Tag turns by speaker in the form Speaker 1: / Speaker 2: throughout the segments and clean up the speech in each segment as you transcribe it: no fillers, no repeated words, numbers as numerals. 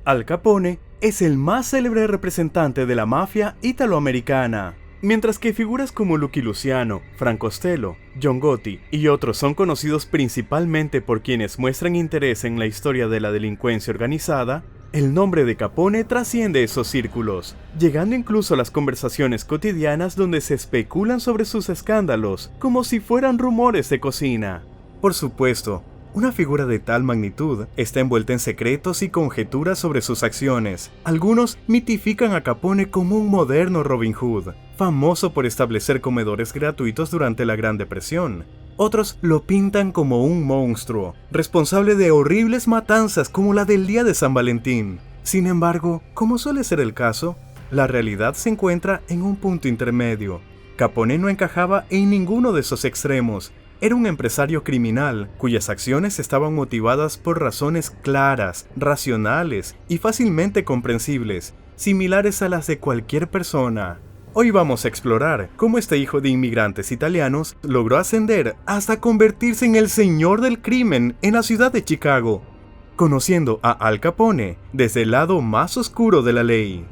Speaker 1: Al Capone es el más célebre representante de la mafia italoamericana, mientras que figuras como Lucky Luciano, Frank Costello, John Gotti y otros son conocidos principalmente por quienes muestran interés en la historia de la delincuencia organizada. El nombre de Capone trasciende esos círculos, llegando incluso a las conversaciones cotidianas donde se especulan sobre sus escándalos, como si fueran rumores de cocina. Por supuesto, una figura de tal magnitud está envuelta en secretos y conjeturas sobre sus acciones. Algunos mitifican a Capone como un moderno Robin Hood, famoso por establecer comedores gratuitos durante la Gran Depresión. Otros lo pintan como un monstruo, responsable de horribles matanzas como la del día de San Valentín. Sin embargo, como suele ser el caso, la realidad se encuentra en un punto intermedio. Capone no encajaba en ninguno de esos extremos. Era un empresario criminal, cuyas acciones estaban motivadas por razones claras, racionales y fácilmente comprensibles, similares a las de cualquier persona. Hoy vamos a explorar cómo este hijo de inmigrantes italianos logró ascender hasta convertirse en el señor del crimen en la ciudad de Chicago, conociendo a Al Capone desde el lado más oscuro de la ley.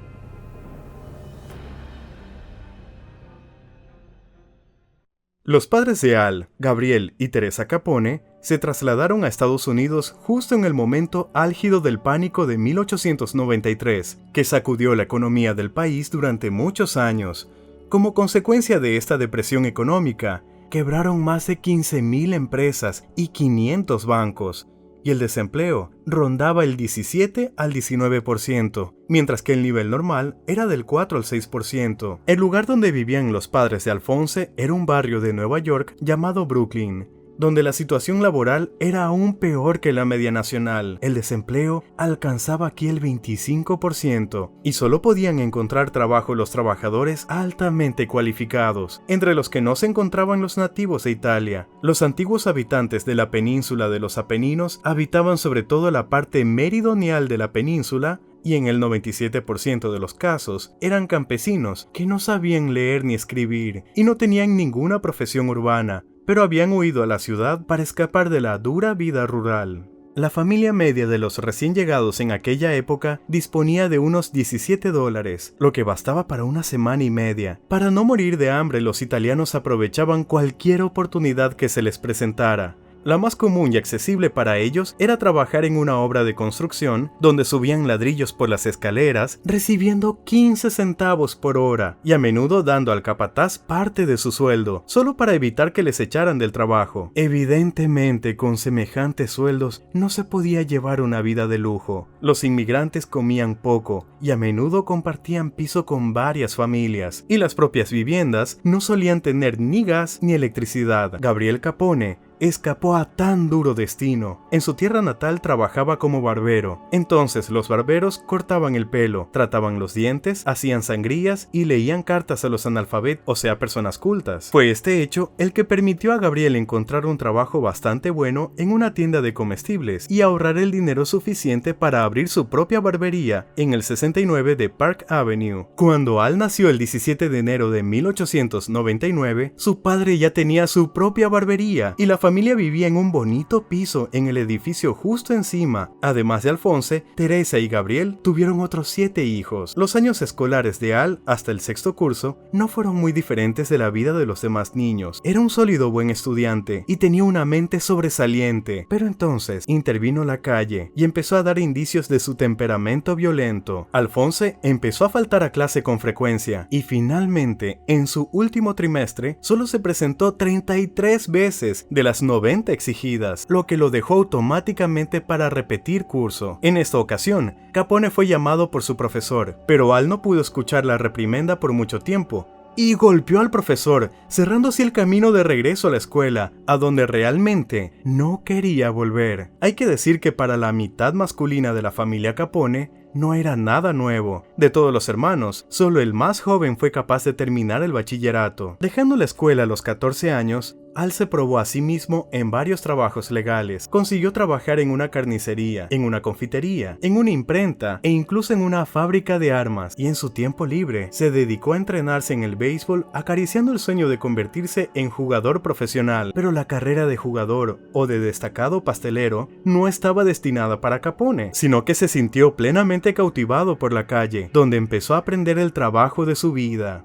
Speaker 1: Los padres de Al, Gabriel y Teresa Capone se trasladaron a Estados Unidos justo en el momento álgido del pánico de 1893, que sacudió la economía del país durante muchos años. Como consecuencia de esta depresión económica, quebraron más de 15,000 empresas y 500 bancos, y el desempleo rondaba el 17 al 19%, mientras que el nivel normal era del 4 al 6%. El lugar donde vivían los padres de Alphonse era un barrio de Nueva York llamado Brooklyn, donde la situación laboral era aún peor que la media nacional. El desempleo alcanzaba aquí el 25% y solo podían encontrar trabajo los trabajadores altamente cualificados, entre los que no se encontraban los nativos de Italia. Los antiguos habitantes de la península de los Apeninos habitaban sobre todo la parte meridional de la península, y en el 97% de los casos eran campesinos que no sabían leer ni escribir y no tenían ninguna profesión urbana, pero habían huido a la ciudad para escapar de la dura vida rural. La familia media de los recién llegados en aquella época disponía de unos $17, lo que bastaba para una semana y media. Para no morir de hambre, los italianos aprovechaban cualquier oportunidad que se les presentara. La más común y accesible para ellos era trabajar en una obra de construcción donde subían ladrillos por las escaleras, recibiendo 15 centavos por hora y a menudo dando al capataz parte de su sueldo, solo para evitar que les echaran del trabajo. Evidentemente, con semejantes sueldos no se podía llevar una vida de lujo. Los inmigrantes comían poco y a menudo compartían piso con varias familias, y las propias viviendas no solían tener ni gas ni electricidad. Gabriel Capone escapó a tan duro destino. En su tierra natal trabajaba como barbero. Entonces los barberos cortaban el pelo, trataban los dientes, hacían sangrías y leían cartas a los analfabetos, o sea, personas cultas. Fue este hecho el que permitió a Gabriel encontrar un trabajo bastante bueno en una tienda de comestibles y ahorrar el dinero suficiente para abrir su propia barbería en el 69 de Park Avenue. Cuando Al nació el 17 de enero de 1899, su padre ya tenía su propia barbería y la familia vivía en un bonito piso en el edificio justo encima. Además de Alphonse, Teresa y Gabriel tuvieron otros 7 hijos. Los años escolares de Al hasta el 6º curso no fueron muy diferentes de la vida de los demás niños. Era un sólido buen estudiante y tenía una mente sobresaliente, pero entonces intervino la calle y empezó a dar indicios de su temperamento violento. Alphonse empezó a faltar a clase con frecuencia y finalmente, en su último trimestre, solo se presentó 33 veces de las 90 exigidas, lo que lo dejó automáticamente para repetir curso. En esta ocasión, Capone fue llamado por su profesor, pero Al no pudo escuchar la reprimenda por mucho tiempo y golpeó al profesor, cerrando así el camino de regreso a la escuela, a donde realmente no quería volver. Hay que decir que para la mitad masculina de la familia Capone, no era nada nuevo. De todos los hermanos, solo el más joven fue capaz de terminar el bachillerato. Dejando la escuela a los 14 años, Al se probó a sí mismo en varios trabajos legales. Consiguió trabajar en una carnicería, en una confitería, en una imprenta e incluso en una fábrica de armas, y en su tiempo libre se dedicó a entrenarse en el béisbol, acariciando el sueño de convertirse en jugador profesional. Pero la carrera de jugador o de destacado pastelero no estaba destinada para Capone, sino que se sintió plenamente cautivado por la calle, donde empezó a aprender el trabajo de su vida.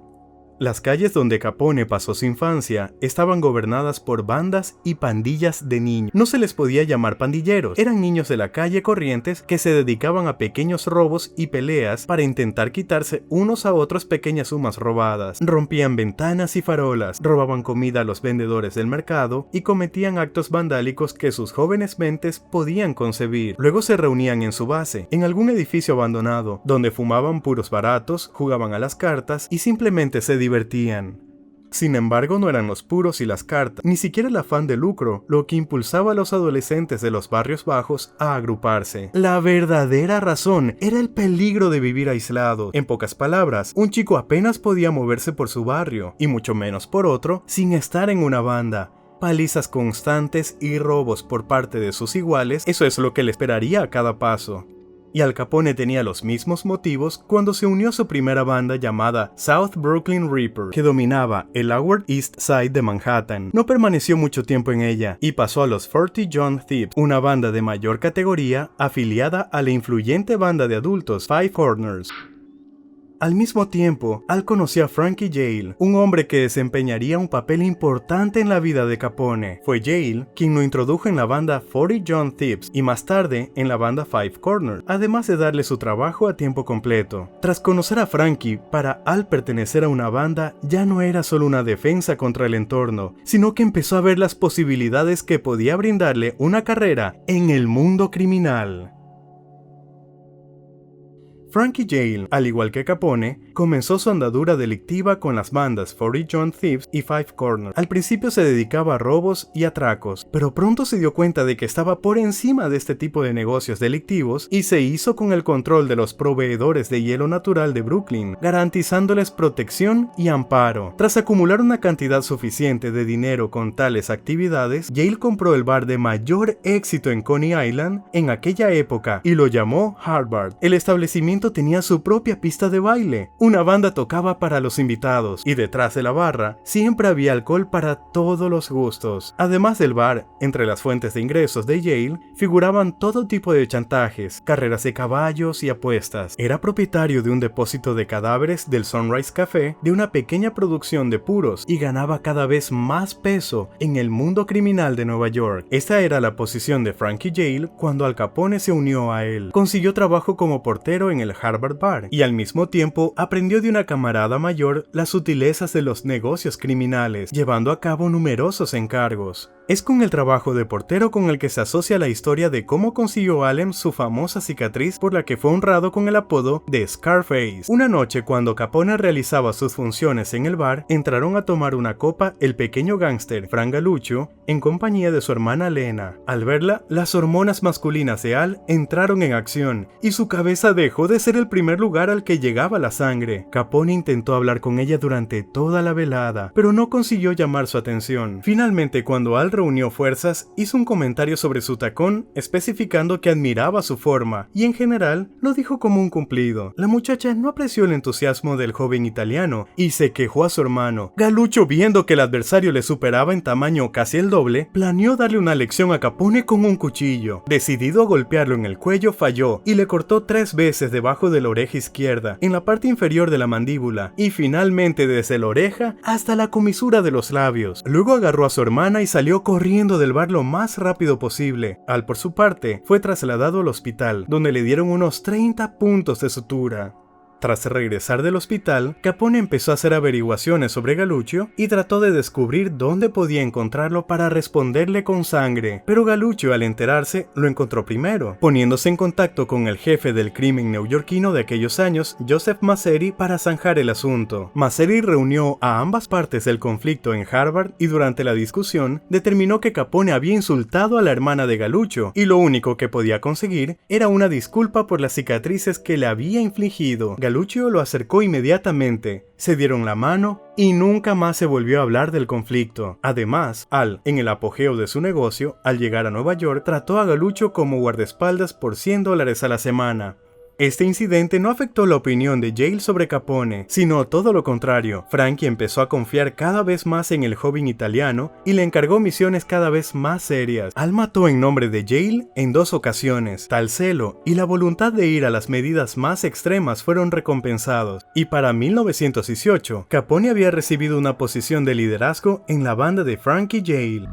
Speaker 1: Las calles donde Capone pasó su infancia estaban gobernadas por bandas y pandillas de niños. No se les podía llamar pandilleros, eran niños de la calle corrientes que se dedicaban a pequeños robos y peleas para intentar quitarse unos a otros pequeñas sumas robadas. Rompían ventanas y farolas, robaban comida a los vendedores del mercado y cometían actos vandálicos que sus jóvenes mentes podían concebir. Luego se reunían en su base, en algún edificio abandonado, donde fumaban puros baratos, jugaban a las cartas y simplemente se divertían. Sin embargo, no eran los puros y las cartas, ni siquiera el afán de lucro, lo que impulsaba a los adolescentes de los barrios bajos a agruparse. La verdadera razón era el peligro de vivir aislados. En pocas palabras, un chico apenas podía moverse por su barrio, y mucho menos por otro, sin estar en una banda. Palizas constantes y robos por parte de sus iguales, eso es lo que le esperaría a cada paso. Y Al Capone tenía los mismos motivos cuando se unió a su primera banda llamada South Brooklyn Reaper, que dominaba el Lower East Side de Manhattan. No permaneció mucho tiempo en ella y pasó a los 40 John Thieves, una banda de mayor categoría afiliada a la influyente banda de adultos Five Corners. Al mismo tiempo, Al conoció a Frankie Yale, un hombre que desempeñaría un papel importante en la vida de Capone. Fue Yale quien lo introdujo en la banda 40 John Thieves y más tarde en la banda Five Corners, además de darle su trabajo a tiempo completo. Tras conocer a Frankie, para Al pertenecer a una banda ya no era solo una defensa contra el entorno, sino que empezó a ver las posibilidades que podía brindarle una carrera en el mundo criminal. Frankie Yale, al igual que Capone, comenzó su andadura delictiva con las bandas 40 John Thieves y Five Corners. Al principio se dedicaba a robos y atracos, pero pronto se dio cuenta de que estaba por encima de este tipo de negocios delictivos y se hizo con el control de los proveedores de hielo natural de Brooklyn, garantizándoles protección y amparo. Tras acumular una cantidad suficiente de dinero con tales actividades, Yale compró el bar de mayor éxito en Coney Island en aquella época y lo llamó Harvard. El establecimiento tenía su propia pista de baile, una banda tocaba para los invitados y detrás de la barra siempre había alcohol para todos los gustos. Además del bar, entre las fuentes de ingresos de Yale figuraban todo tipo de chantajes, carreras de caballos y apuestas. Era propietario de un depósito de cadáveres del Sunrise Café, de una pequeña producción de puros y ganaba cada vez más peso en el mundo criminal de Nueva York. Esta era la posición de Frankie Yale cuando Al Capone se unió a él. Consiguió trabajo como portero en el Harvard Bar y al mismo tiempo aprendió de una camarada mayor las sutilezas de los negocios criminales, llevando a cabo numerosos encargos. Es con el trabajo de portero con el que se asocia la historia de cómo consiguió Allen su famosa cicatriz por la que fue honrado con el apodo de Scarface. Una noche, cuando Capone realizaba sus funciones en el bar, entraron a tomar una copa el pequeño gángster Frank Galuccio en compañía de su hermana Lena. Al verla, las hormonas masculinas de Al entraron en acción y su cabeza dejó de ser el primer lugar al que llegaba la sangre. Capone intentó hablar con ella durante toda la velada, pero no consiguió llamar su atención. Finalmente, cuando Al reunió fuerzas, hizo un comentario sobre su tacón, especificando que admiraba su forma, y en general lo dijo como un cumplido. La muchacha no apreció el entusiasmo del joven italiano y se quejó a su hermano. Galuccio, viendo que el adversario le superaba en tamaño casi el doble, planeó darle una lección a Capone con un cuchillo. Decidido a golpearlo en el cuello, falló y le cortó 3 veces debajo de la oreja izquierda, en la parte inferior de la mandíbula, y finalmente desde la oreja hasta la comisura de los labios. Luego agarró a su hermana y salió corriendo del bar lo más rápido posible. Al, por su parte, fue trasladado al hospital, donde le dieron unos 30 puntos de sutura. Tras regresar del hospital, Capone empezó a hacer averiguaciones sobre Galuccio y trató de descubrir dónde podía encontrarlo para responderle con sangre, pero Galuccio, al enterarse, lo encontró primero, poniéndose en contacto con el jefe del crimen neoyorquino de aquellos años, Joseph Masseri, para zanjar el asunto. Masseri reunió a ambas partes del conflicto en Harvard y durante la discusión determinó que Capone había insultado a la hermana de Galuccio y lo único que podía conseguir era una disculpa por las cicatrices que le había infligido. Galuccio lo acercó inmediatamente, se dieron la mano y nunca más se volvió a hablar del conflicto. Además, Al, en el apogeo de su negocio, al llegar a Nueva York, trató a Galuccio como guardaespaldas por $100 a la semana. Este incidente no afectó la opinión de Yale sobre Capone, sino todo lo contrario. Frankie empezó a confiar cada vez más en el joven italiano y le encargó misiones cada vez más serias. Al mató en nombre de Yale en 2 ocasiones. Tal celo y la voluntad de ir a las medidas más extremas fueron recompensados, y para 1918, Capone había recibido una posición de liderazgo en la banda de Frankie Yale.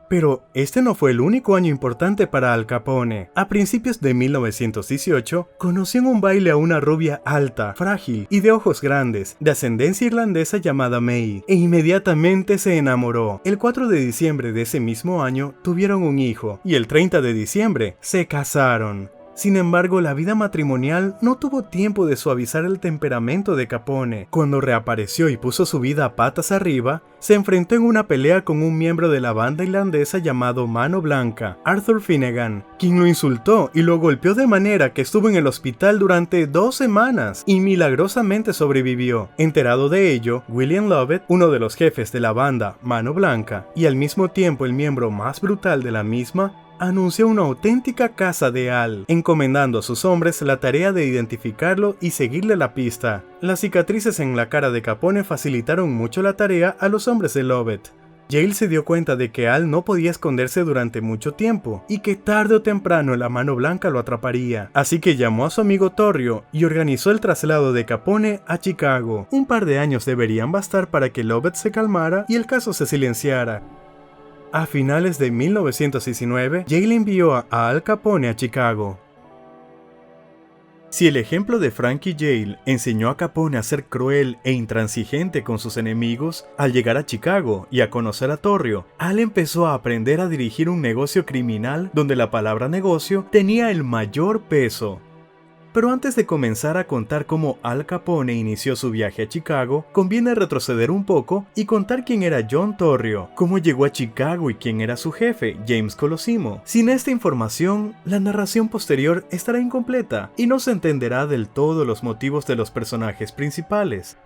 Speaker 1: Pero este no fue el único año importante para Al Capone. A principios de 1918, conoció en un baile a una rubia alta, frágil y de ojos grandes, de ascendencia irlandesa llamada May, e inmediatamente se enamoró. El 4 de diciembre de ese mismo año tuvieron un hijo, y el 30 de diciembre se casaron. Sin embargo, la vida matrimonial no tuvo tiempo de suavizar el temperamento de Capone. Cuando reapareció y puso su vida patas arriba, se enfrentó en una pelea con un miembro de la banda irlandesa llamado Mano Blanca, Arthur Finnegan, quien lo insultó y lo golpeó de manera que estuvo en el hospital durante 2 semanas y milagrosamente sobrevivió. Enterado de ello, William Lovett, uno de los jefes de la banda Mano Blanca y al mismo tiempo el miembro más brutal de la misma, anunció una auténtica caza de Al, encomendando a sus hombres la tarea de identificarlo y seguirle la pista. Las cicatrices en la cara de Capone facilitaron mucho la tarea a los hombres de Lovett. Yale se dio cuenta de que Al no podía esconderse durante mucho tiempo y que tarde o temprano la Mano Blanca lo atraparía, así que llamó a su amigo Torrio y organizó el traslado de Capone a Chicago. Un par de años deberían bastar para que Lovett se calmara y el caso se silenciara. A finales de 1919, Yale envió a Al Capone a Chicago. Si el ejemplo de Frankie Yale enseñó a Capone a ser cruel e intransigente con sus enemigos, al llegar a Chicago y a conocer a Torrio, Al empezó a aprender a dirigir un negocio criminal donde la palabra negocio tenía el mayor peso. Pero antes de comenzar a contar cómo Al Capone inició su viaje a Chicago, conviene retroceder un poco y contar quién era John Torrio, cómo llegó a Chicago y quién era su jefe, James Colosimo. Sin esta información, la narración posterior estará incompleta y no se entenderá del todo los motivos de los personajes principales.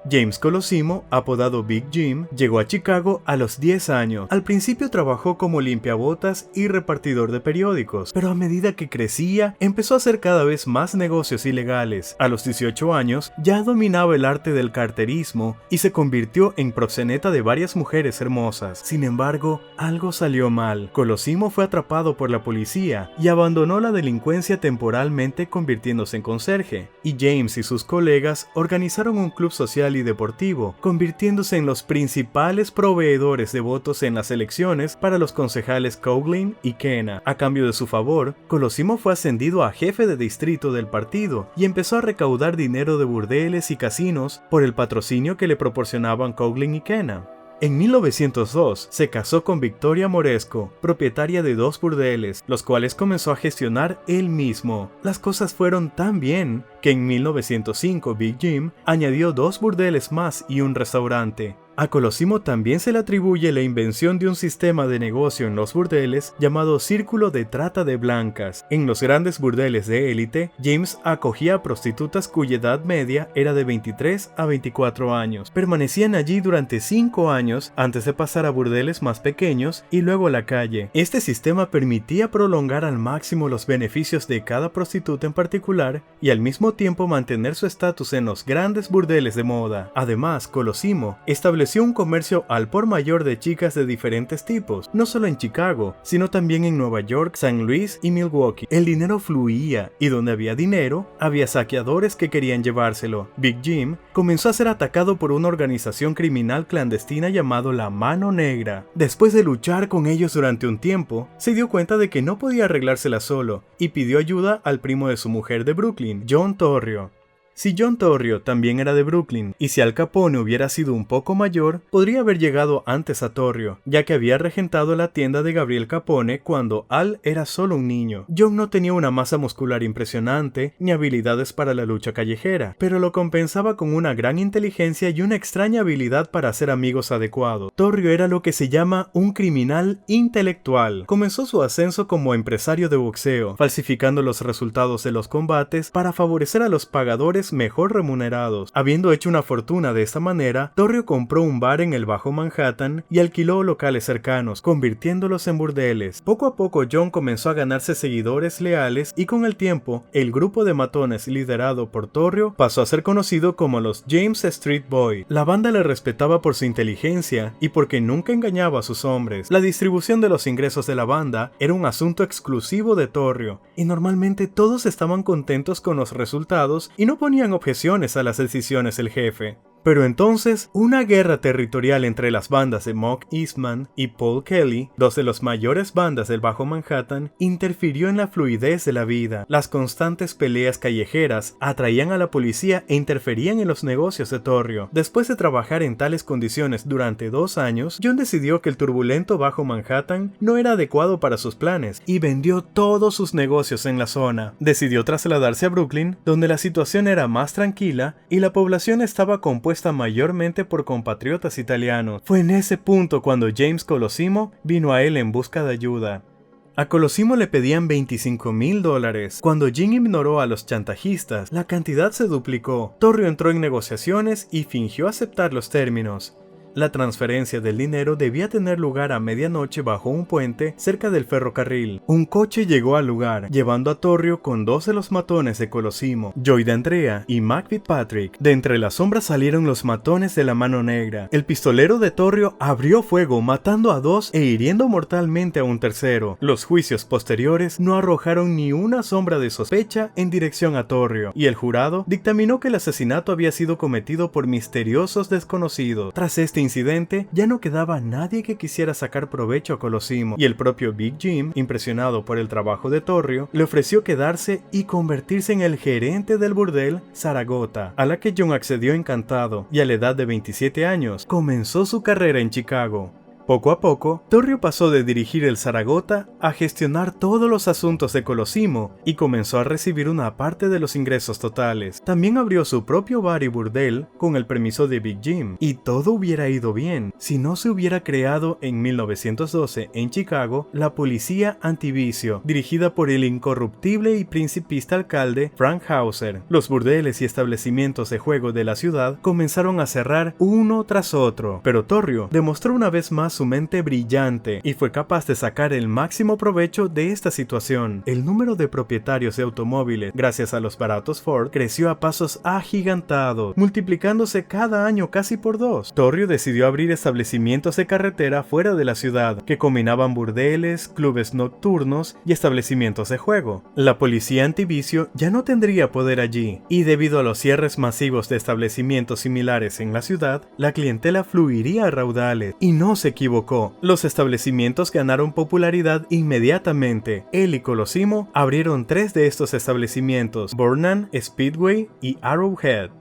Speaker 1: James Colosimo, apodado Big Jim, llegó a Chicago a los 10 años. Al principio trabajó como limpiabotas y repartidor de periódicos, pero a medida que crecía, empezó a hacer cada vez más negocios ilegales. A los 18 años, ya dominaba el arte del carterismo y se convirtió en proxeneta de varias mujeres hermosas. Sin embargo, algo salió mal. Colosimo fue atrapado por la policía y abandonó la delincuencia temporalmente convirtiéndose en conserje, y James y sus colegas organizaron un club social y deportivo, convirtiéndose en los principales proveedores de votos en las elecciones para los concejales Coughlin y Kenna. A cambio de su favor, Colosimo fue ascendido a jefe de distrito del partido y empezó a recaudar dinero de burdeles y casinos por el patrocinio que le proporcionaban Coughlin y Kenna. En 1902 se casó con Victoria Moresco, propietaria de 2 burdeles, los cuales comenzó a gestionar él mismo. Las cosas fueron tan bien que en 1905 Big Jim añadió 2 burdeles más y un restaurante. A Colosimo también se le atribuye la invención de un sistema de negocio en los burdeles llamado Círculo de Trata de Blancas. En los grandes burdeles de élite, James acogía a prostitutas cuya edad media era de 23 a 24 años. Permanecían allí durante 5 años antes de pasar a burdeles más pequeños y luego a la calle. Este sistema permitía prolongar al máximo los beneficios de cada prostituta en particular y al mismo tiempo mantener su estatus en los grandes burdeles de moda. Además, Colosimo estableció un comercio al por mayor de chicas de diferentes tipos, no solo en Chicago, sino también en Nueva York, San Luis y Milwaukee. El dinero fluía, y donde había dinero, había saqueadores que querían llevárselo. Big Jim comenzó a ser atacado por una organización criminal clandestina llamado la Mano Negra. Después de luchar con ellos durante un tiempo, se dio cuenta de que no podía arreglársela solo, y pidió ayuda al primo de su mujer de Brooklyn, John Torrio. Si John Torrio también era de Brooklyn, y si Al Capone hubiera sido un poco mayor, podría haber llegado antes a Torrio, ya que había regentado la tienda de Gabriel Capone cuando Al era solo un niño. John no tenía una masa muscular impresionante, ni habilidades para la lucha callejera, pero lo compensaba con una gran inteligencia y una extraña habilidad para hacer amigos adecuados. Torrio era lo que se llama un criminal intelectual. Comenzó su ascenso como empresario de boxeo, falsificando los resultados de los combates para favorecer a los pagadores mejor remunerados. Habiendo hecho una fortuna de esta manera, Torrio compró un bar en el Bajo Manhattan y alquiló locales cercanos, convirtiéndolos en burdeles. Poco a poco John comenzó a ganarse seguidores leales y con el tiempo, el grupo de matones liderado por Torrio pasó a ser conocido como los James Street Boys. La banda le respetaba por su inteligencia y porque nunca engañaba a sus hombres. La distribución de los ingresos de la banda era un asunto exclusivo de Torrio, y normalmente todos estaban contentos con los resultados y no ponían objeciones a las decisiones del jefe. Pero entonces, una guerra territorial entre las bandas de Mock Eastman y Paul Kelly, dos de las mayores bandas del Bajo Manhattan, interfirió en la fluidez de la vida. Las constantes peleas callejeras atraían a la policía e interferían en los negocios de Torrio. Después de trabajar en tales condiciones durante 2 años, John decidió que el turbulento Bajo Manhattan no era adecuado para sus planes y vendió todos sus negocios en la zona. Decidió trasladarse a Brooklyn, donde la situación era más tranquila y la población estaba compuesta mayormente por compatriotas italianos. Fue en ese punto cuando James Colosimo vino a él en busca de ayuda. A Colosimo le pedían $25,000. Cuando Jim ignoró a los chantajistas, la cantidad se duplicó. Torrio entró en negociaciones y fingió aceptar los términos. La transferencia del dinero debía tener lugar a medianoche bajo un puente cerca del ferrocarril. Un coche llegó al lugar, llevando a Torrio con 2 de los matones de Colosimo, Joey D'Andrea y Mac Fitzpatrick. De entre las sombras salieron los matones de la mano negra. El pistolero de Torrio abrió fuego, matando a 2 e hiriendo mortalmente a un tercero. Los juicios posteriores no arrojaron ni una sombra de sospecha en dirección a Torrio, y el jurado dictaminó que el asesinato había sido cometido por misteriosos desconocidos. Tras este incidente, ya no quedaba nadie que quisiera sacar provecho a Colosimo, y el propio Big Jim, impresionado por el trabajo de Torrio, le ofreció quedarse y convertirse en el gerente del burdel Saragota, a la que John accedió encantado, y a la edad de 27 años, comenzó su carrera en Chicago. Poco a poco, Torrio pasó de dirigir el Saragota a gestionar todos los asuntos de Colosimo y comenzó a recibir una parte de los ingresos totales. También abrió su propio bar y burdel con el permiso de Big Jim, y todo hubiera ido bien si no se hubiera creado en 1912 en Chicago la Policía Antivicio, dirigida por el incorruptible y principista alcalde Frank Hauser. Los burdeles y establecimientos de juego de la ciudad comenzaron a cerrar uno tras otro, pero Torrio demostró una vez más su mente brillante y fue capaz de sacar el máximo provecho de esta situación. El número de propietarios de automóviles, gracias a los baratos Ford, creció a pasos agigantados, multiplicándose cada año casi por 2. Torrio decidió abrir establecimientos de carretera fuera de la ciudad, que combinaban burdeles, clubes nocturnos y establecimientos de juego. La policía antivicio ya no tendría poder allí, y debido a los cierres masivos de establecimientos similares en la ciudad, la clientela fluiría a raudales, y no se equivocó. Los establecimientos ganaron popularidad inmediatamente. Él y Colosimo abrieron 3 de estos establecimientos: Burnham, Speedway y Arrowhead.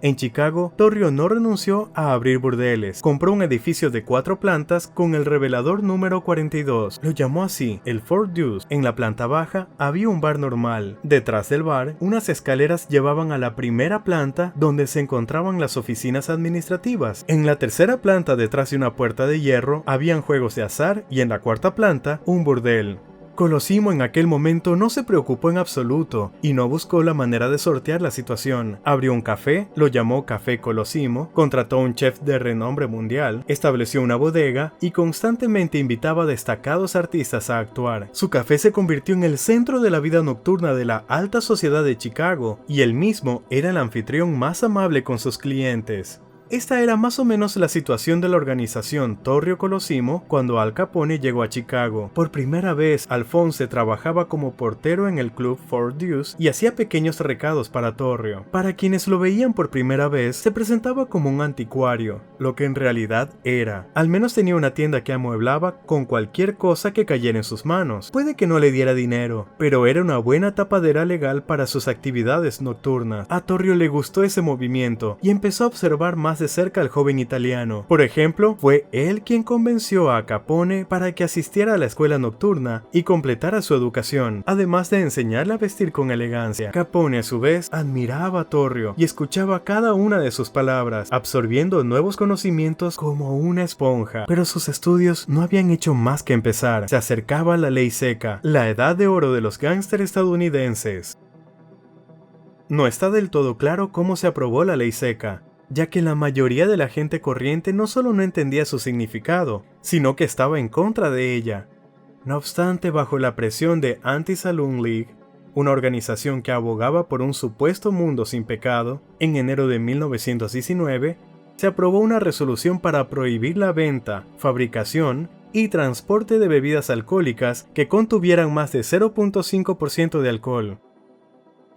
Speaker 1: En Chicago, Torrio no renunció a abrir burdeles. Compró un edificio de 4 plantas con el revelador número 42. Lo llamó así, el Fort Deuce. En la planta baja había un bar normal. Detrás del bar, unas escaleras llevaban a la primera planta, donde se encontraban las oficinas administrativas. En la tercera planta, detrás de una puerta de hierro, habían juegos de azar, y en la cuarta planta, un burdel. Colosimo en aquel momento no se preocupó en absoluto y no buscó la manera de sortear la situación. Abrió un café, lo llamó Café Colosimo, contrató a un chef de renombre mundial, estableció una bodega y constantemente invitaba a destacados artistas a actuar. Su café se convirtió en el centro de la vida nocturna de la alta sociedad de Chicago, y él mismo era el anfitrión más amable con sus clientes. Esta era más o menos la situación de la organización Torrio Colosimo cuando Al Capone llegó a Chicago. Por primera vez, Alphonse trabajaba como portero en el club Four Deuce y hacía pequeños recados para Torrio. Para quienes lo veían por primera vez, se presentaba como un anticuario, lo que en realidad era. Al menos tenía una tienda que amueblaba con cualquier cosa que cayera en sus manos. Puede que no le diera dinero, pero era una buena tapadera legal para sus actividades nocturnas. A Torrio le gustó ese movimiento y empezó a observar más de cerca al joven italiano. Por ejemplo, fue él quien convenció a Capone para que asistiera a la escuela nocturna y completara su educación, además de enseñarle a vestir con elegancia. Capone, a su vez, admiraba a Torrio y escuchaba cada una de sus palabras, absorbiendo nuevos conocimientos como una esponja. Pero sus estudios no habían hecho más que empezar. Se acercaba a la ley seca, la edad de oro de los gángsters estadounidenses. No está del todo claro cómo se aprobó la ley seca, ya que la mayoría de la gente corriente no solo no entendía su significado, sino que estaba en contra de ella. No obstante, bajo la presión de Anti-Saloon League, una organización que abogaba por un supuesto mundo sin pecado, en enero de 1919, se aprobó una resolución para prohibir la venta, fabricación y transporte de bebidas alcohólicas que contuvieran más de 0.5% de alcohol.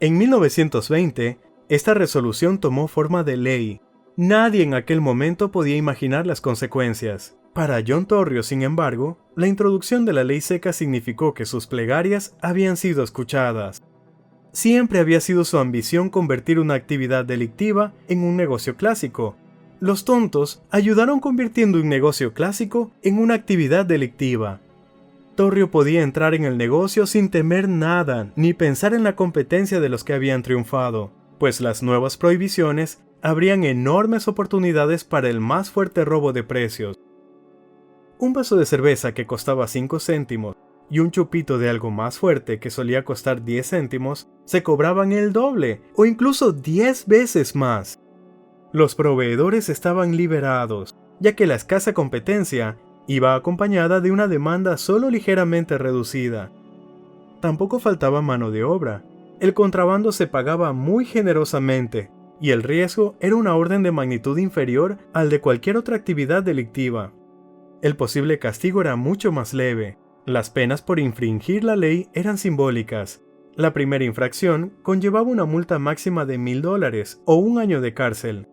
Speaker 1: En 1920, esta resolución tomó forma de ley. Nadie en aquel momento podía imaginar las consecuencias. Para John Torrio, sin embargo, la introducción de la ley seca significó que sus plegarias habían sido escuchadas. Siempre había sido su ambición convertir una actividad delictiva en un negocio clásico. Los tontos ayudaron convirtiendo un negocio clásico en una actividad delictiva. Torrio podía entrar en el negocio sin temer nada, ni pensar en la competencia de los que habían triunfado, pues las nuevas prohibiciones abrían enormes oportunidades para el más fuerte robo de precios. Un vaso de cerveza que costaba 5 céntimos y un chupito de algo más fuerte que solía costar 10 céntimos se cobraban el doble o incluso 10 veces más. Los proveedores estaban liberados, ya que la escasa competencia iba acompañada de una demanda solo ligeramente reducida. Tampoco faltaba mano de obra. El contrabando se pagaba muy generosamente, y el riesgo era una orden de magnitud inferior al de cualquier otra actividad delictiva. El posible castigo era mucho más leve. Las penas por infringir la ley eran simbólicas. La primera infracción conllevaba una multa máxima de $1,000 o 1 año de cárcel.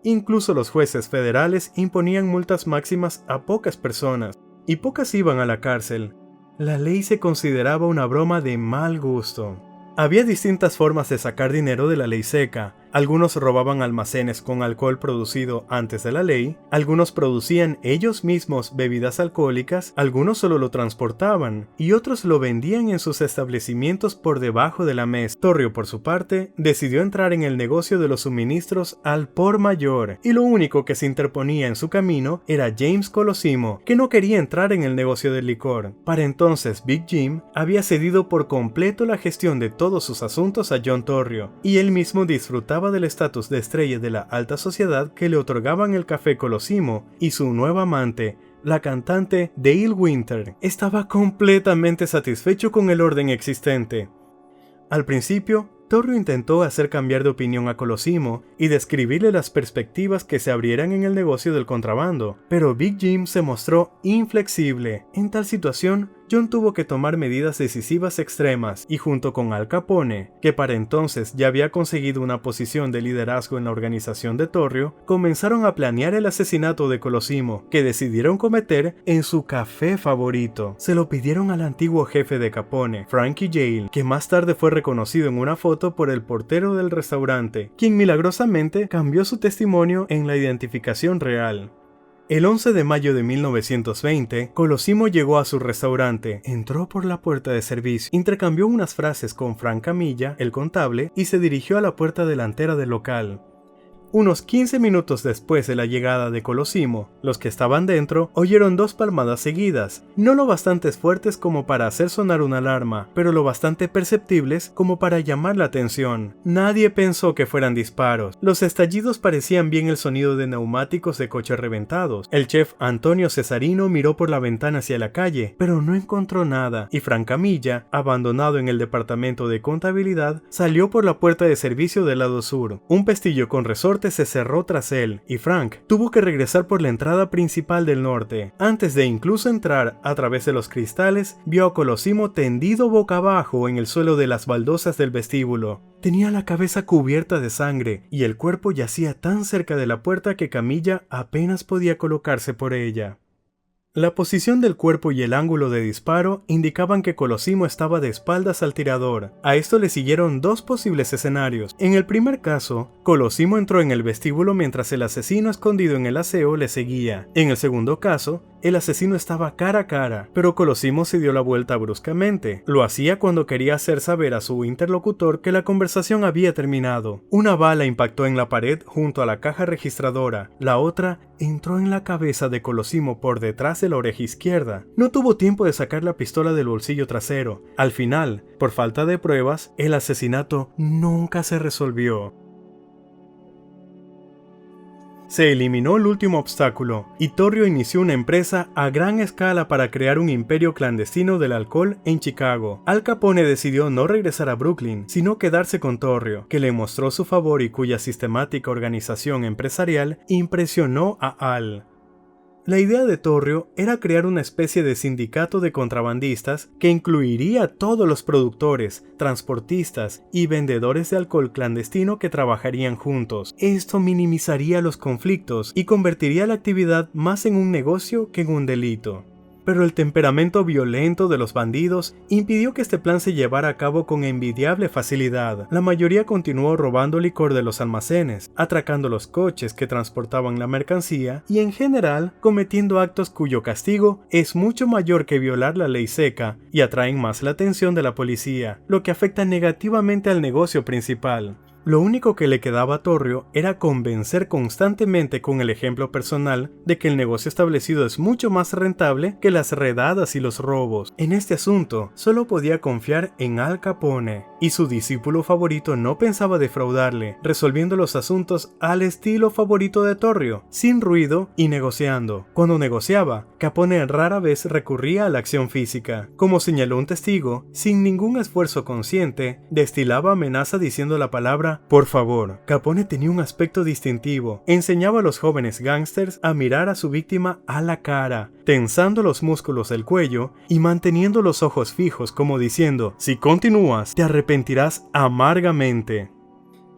Speaker 1: Incluso los jueces federales imponían multas máximas a pocas personas, y pocas iban a la cárcel. La ley se consideraba una broma de mal gusto. Había distintas formas de sacar dinero de la ley seca. Algunos robaban almacenes con alcohol producido antes de la ley, algunos producían ellos mismos bebidas alcohólicas, algunos solo lo transportaban, y otros lo vendían en sus establecimientos por debajo de la mesa. Torrio, por su parte, decidió entrar en el negocio de los suministros al por mayor, y lo único que se interponía en su camino era James Colosimo, que no quería entrar en el negocio del licor. Para entonces, Big Jim había cedido por completo la gestión de todos sus asuntos a John Torrio, y él mismo disfrutaba del estatus de estrella de la alta sociedad que le otorgaban el Café Colosimo, y su nueva amante, la cantante Dale Winter, estaba completamente satisfecho con el orden existente. Al principio, Torrio intentó hacer cambiar de opinión a Colosimo y describirle las perspectivas que se abrieran en el negocio del contrabando, pero Big Jim se mostró inflexible. En tal situación, John tuvo que tomar medidas decisivas extremas y junto con Al Capone, que para entonces ya había conseguido una posición de liderazgo en la organización de Torrio, comenzaron a planear el asesinato de Colosimo, que decidieron cometer en su café favorito. Se lo pidieron al antiguo jefe de Capone, Frankie Yale, que más tarde fue reconocido en una foto por el portero del restaurante, quien milagrosamente cambió su testimonio en la identificación real. El 11 de mayo de 1920, Colosimo llegó a su restaurante, entró por la puerta de servicio, intercambió unas frases con Frank Camilla, el contable, y se dirigió a la puerta delantera del local. Unos 15 minutos después de la llegada de Colosimo, los que estaban dentro oyeron 2 palmadas seguidas, no lo bastante fuertes como para hacer sonar una alarma, pero lo bastante perceptibles como para llamar la atención. Nadie pensó que fueran disparos. Los estallidos parecían bien el sonido de neumáticos de coches reventados. El chef Antonio Cesarino miró por la ventana hacia la calle, pero no encontró nada, y Frank Camilla, abandonado en el departamento de contabilidad, salió por la puerta de servicio del lado sur. Un pestillo con resorte norte se cerró tras él y Frank tuvo que regresar por la entrada principal del norte. Antes de incluso entrar a través de los cristales, vio a Colosimo tendido boca abajo en el suelo de las baldosas del vestíbulo. Tenía la cabeza cubierta de sangre y el cuerpo yacía tan cerca de la puerta que Camilla apenas podía colocarse por ella. La posición del cuerpo y el ángulo de disparo indicaban que Colosimo estaba de espaldas al tirador. A esto le siguieron dos posibles escenarios. En el primer caso, Colosimo entró en el vestíbulo mientras el asesino escondido en el aseo le seguía. En el segundo caso, el asesino estaba cara a cara, pero Colosimo se dio la vuelta bruscamente. Lo hacía cuando quería hacer saber a su interlocutor que la conversación había terminado. Una bala impactó en la pared junto a la caja registradora. La otra entró en la cabeza de Colosimo por detrás de la oreja izquierda. No tuvo tiempo de sacar la pistola del bolsillo trasero. Al final, por falta de pruebas, el asesinato nunca se resolvió. Se eliminó el último obstáculo, y Torrio inició una empresa a gran escala para crear un imperio clandestino del alcohol en Chicago. Al Capone decidió no regresar a Brooklyn, sino quedarse con Torrio, que le mostró su favor y cuya sistemática organización empresarial impresionó a Al. La idea de Torrio era crear una especie de sindicato de contrabandistas que incluiría a todos los productores, transportistas y vendedores de alcohol clandestino que trabajarían juntos. Esto minimizaría los conflictos y convertiría la actividad más en un negocio que en un delito. Pero el temperamento violento de los bandidos impidió que este plan se llevara a cabo con envidiable facilidad. La mayoría continuó robando licor de los almacenes, atracando los coches que transportaban la mercancía y en general cometiendo actos cuyo castigo es mucho mayor que violar la ley seca y atraen más la atención de la policía, lo que afecta negativamente al negocio principal. Lo único que le quedaba a Torrio era convencer constantemente con el ejemplo personal de que el negocio establecido es mucho más rentable que las redadas y los robos. En este asunto, solo podía confiar en Al Capone, y su discípulo favorito no pensaba defraudarle, resolviendo los asuntos al estilo favorito de Torrio, sin ruido y negociando. Cuando negociaba, Capone rara vez recurría a la acción física. Como señaló un testigo, sin ningún esfuerzo consciente, destilaba amenaza diciendo la palabra por favor. Capone tenía un aspecto distintivo. Enseñaba a los jóvenes gángsters a mirar a su víctima a la cara, tensando los músculos del cuello y manteniendo los ojos fijos como diciendo, si continúas, te arrepentirás amargamente.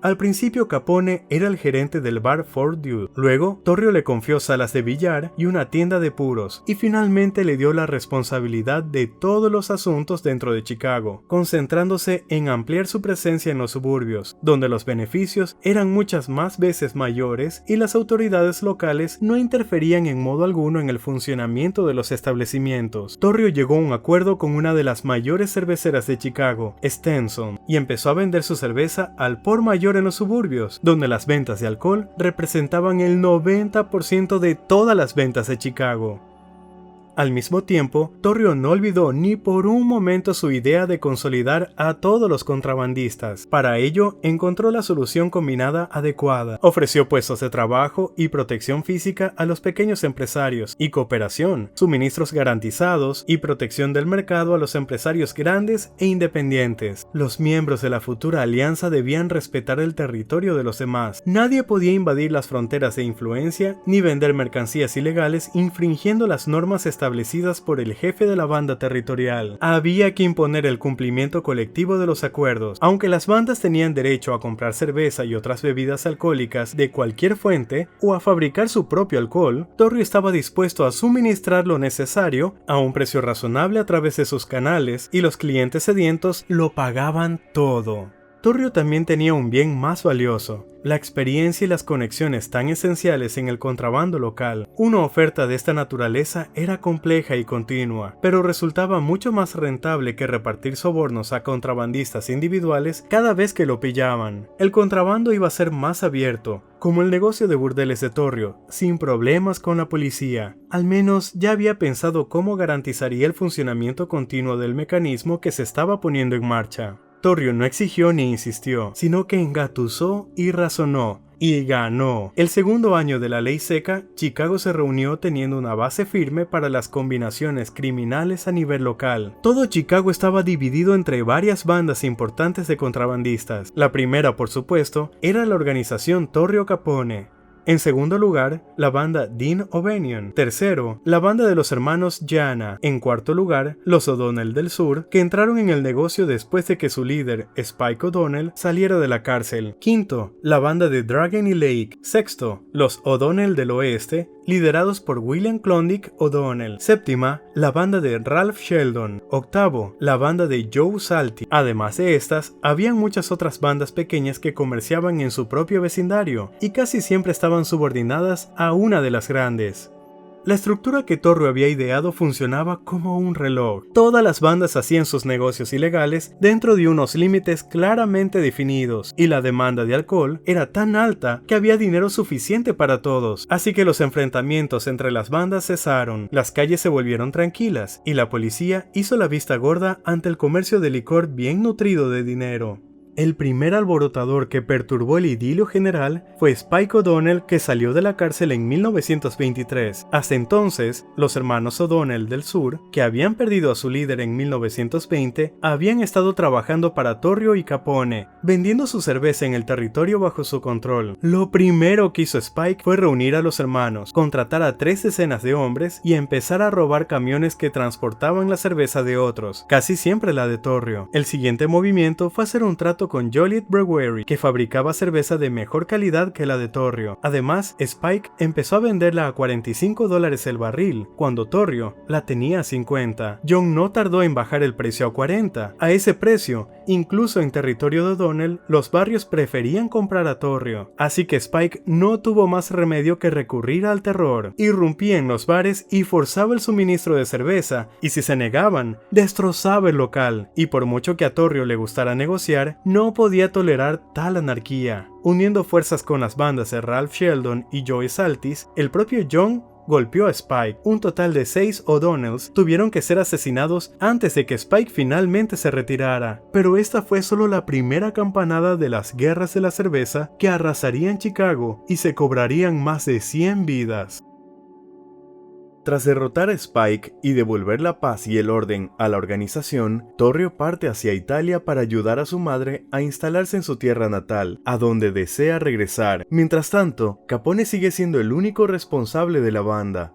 Speaker 1: Al principio Capone era el gerente del bar Fort Dude, luego Torrio le confió salas de billar y una tienda de puros, y finalmente le dio la responsabilidad de todos los asuntos dentro de Chicago, concentrándose en ampliar su presencia en los suburbios, donde los beneficios eran muchas más veces mayores y las autoridades locales no interferían en modo alguno en el funcionamiento de los establecimientos. Torrio llegó a un acuerdo con una de las mayores cerveceras de Chicago, Stenson, y empezó a vender su cerveza al por mayor en los suburbios, donde las ventas de alcohol representaban el 90% de todas las ventas de Chicago. Al mismo tiempo, Torrio no olvidó ni por un momento su idea de consolidar a todos los contrabandistas. Para ello, encontró la solución combinada adecuada. Ofreció puestos de trabajo y protección física a los pequeños empresarios y cooperación, suministros garantizados y protección del mercado a los empresarios grandes e independientes. Los miembros de la futura alianza debían respetar el territorio de los demás. Nadie podía invadir las fronteras de influencia ni vender mercancías ilegales infringiendo las normas establecidas por el jefe de la banda territorial. Había que imponer el cumplimiento colectivo de los acuerdos. Aunque las bandas tenían derecho a comprar cerveza y otras bebidas alcohólicas de cualquier fuente o a fabricar su propio alcohol, Torrio estaba dispuesto a suministrar lo necesario a un precio razonable a través de sus canales y los clientes sedientos lo pagaban todo. Torrio también tenía un bien más valioso, la experiencia y las conexiones tan esenciales en el contrabando local. Una oferta de esta naturaleza era compleja y continua, pero resultaba mucho más rentable que repartir sobornos a contrabandistas individuales cada vez que lo pillaban. El contrabando iba a ser más abierto, como el negocio de burdeles de Torrio, sin problemas con la policía. Al menos ya había pensado cómo garantizaría el funcionamiento continuo del mecanismo que se estaba poniendo en marcha. Torrio no exigió ni insistió, sino que engatusó y razonó, y ganó. El segundo año de la ley seca, Chicago se reunió teniendo una base firme para las combinaciones criminales a nivel local. Todo Chicago estaba dividido entre varias bandas importantes de contrabandistas. La primera, por supuesto, era la organización Torrio Capone. En segundo lugar, la banda Dean O'Banion. Tercero, la banda de los hermanos Gianna. En cuarto lugar, los O'Donnell del Sur, que entraron en el negocio después de que su líder, Spike O'Donnell, saliera de la cárcel. Quinto, la banda de Dragon y Lake. Sexto, los O'Donnell del Oeste, liderados por William Klondike O'Donnell. Séptima, la banda de Ralph Sheldon. Octavo, la banda de Joe Salty. Además de estas, habían muchas otras bandas pequeñas que comerciaban en su propio vecindario y casi siempre estaban subordinadas a una de las grandes. La estructura que Torrio había ideado funcionaba como un reloj. Todas las bandas hacían sus negocios ilegales dentro de unos límites claramente definidos, y la demanda de alcohol era tan alta que había dinero suficiente para todos, así que los enfrentamientos entre las bandas cesaron, las calles se volvieron tranquilas, y la policía hizo la vista gorda ante el comercio de licor bien nutrido de dinero. El primer alborotador que perturbó el idilio general fue Spike O'Donnell, que salió de la cárcel en 1923. Hasta entonces, los hermanos O'Donnell del Sur, que habían perdido a su líder en 1920, habían estado trabajando para Torrio y Capone, vendiendo su cerveza en el territorio bajo su control. Lo primero que hizo Spike fue reunir a los hermanos, contratar a 3 decenas de hombres y empezar a robar camiones que transportaban la cerveza de otros, casi siempre la de Torrio. El siguiente movimiento fue hacer un trato con Joliet Brewery, que fabricaba cerveza de mejor calidad que la de Torrio. Además, Spike empezó a venderla a $45 el barril, cuando Torrio la tenía a 50. John no tardó en bajar el precio a 40. A ese precio, incluso en territorio de O'Donnell, los barrios preferían comprar a Torrio. Así que Spike no tuvo más remedio que recurrir al terror. Irrumpía en los bares y forzaba el suministro de cerveza, y si se negaban, destrozaba el local. Y por mucho que a Torrio le gustara negociar, no podía tolerar tal anarquía. Uniendo fuerzas con las bandas de Ralph Sheldon y Joe Saltis, el propio John golpeó a Spike. Un total de 6 O'Donnells tuvieron que ser asesinados antes de que Spike finalmente se retirara. Pero esta fue solo la primera campanada de las guerras de la cerveza que arrasarían Chicago y se cobrarían más de 100 vidas. Tras derrotar a Spike y devolver la paz y el orden a la organización, Torrio parte hacia Italia para ayudar a su madre a instalarse en su tierra natal, a donde desea regresar. Mientras tanto, Capone sigue siendo el único responsable de la banda.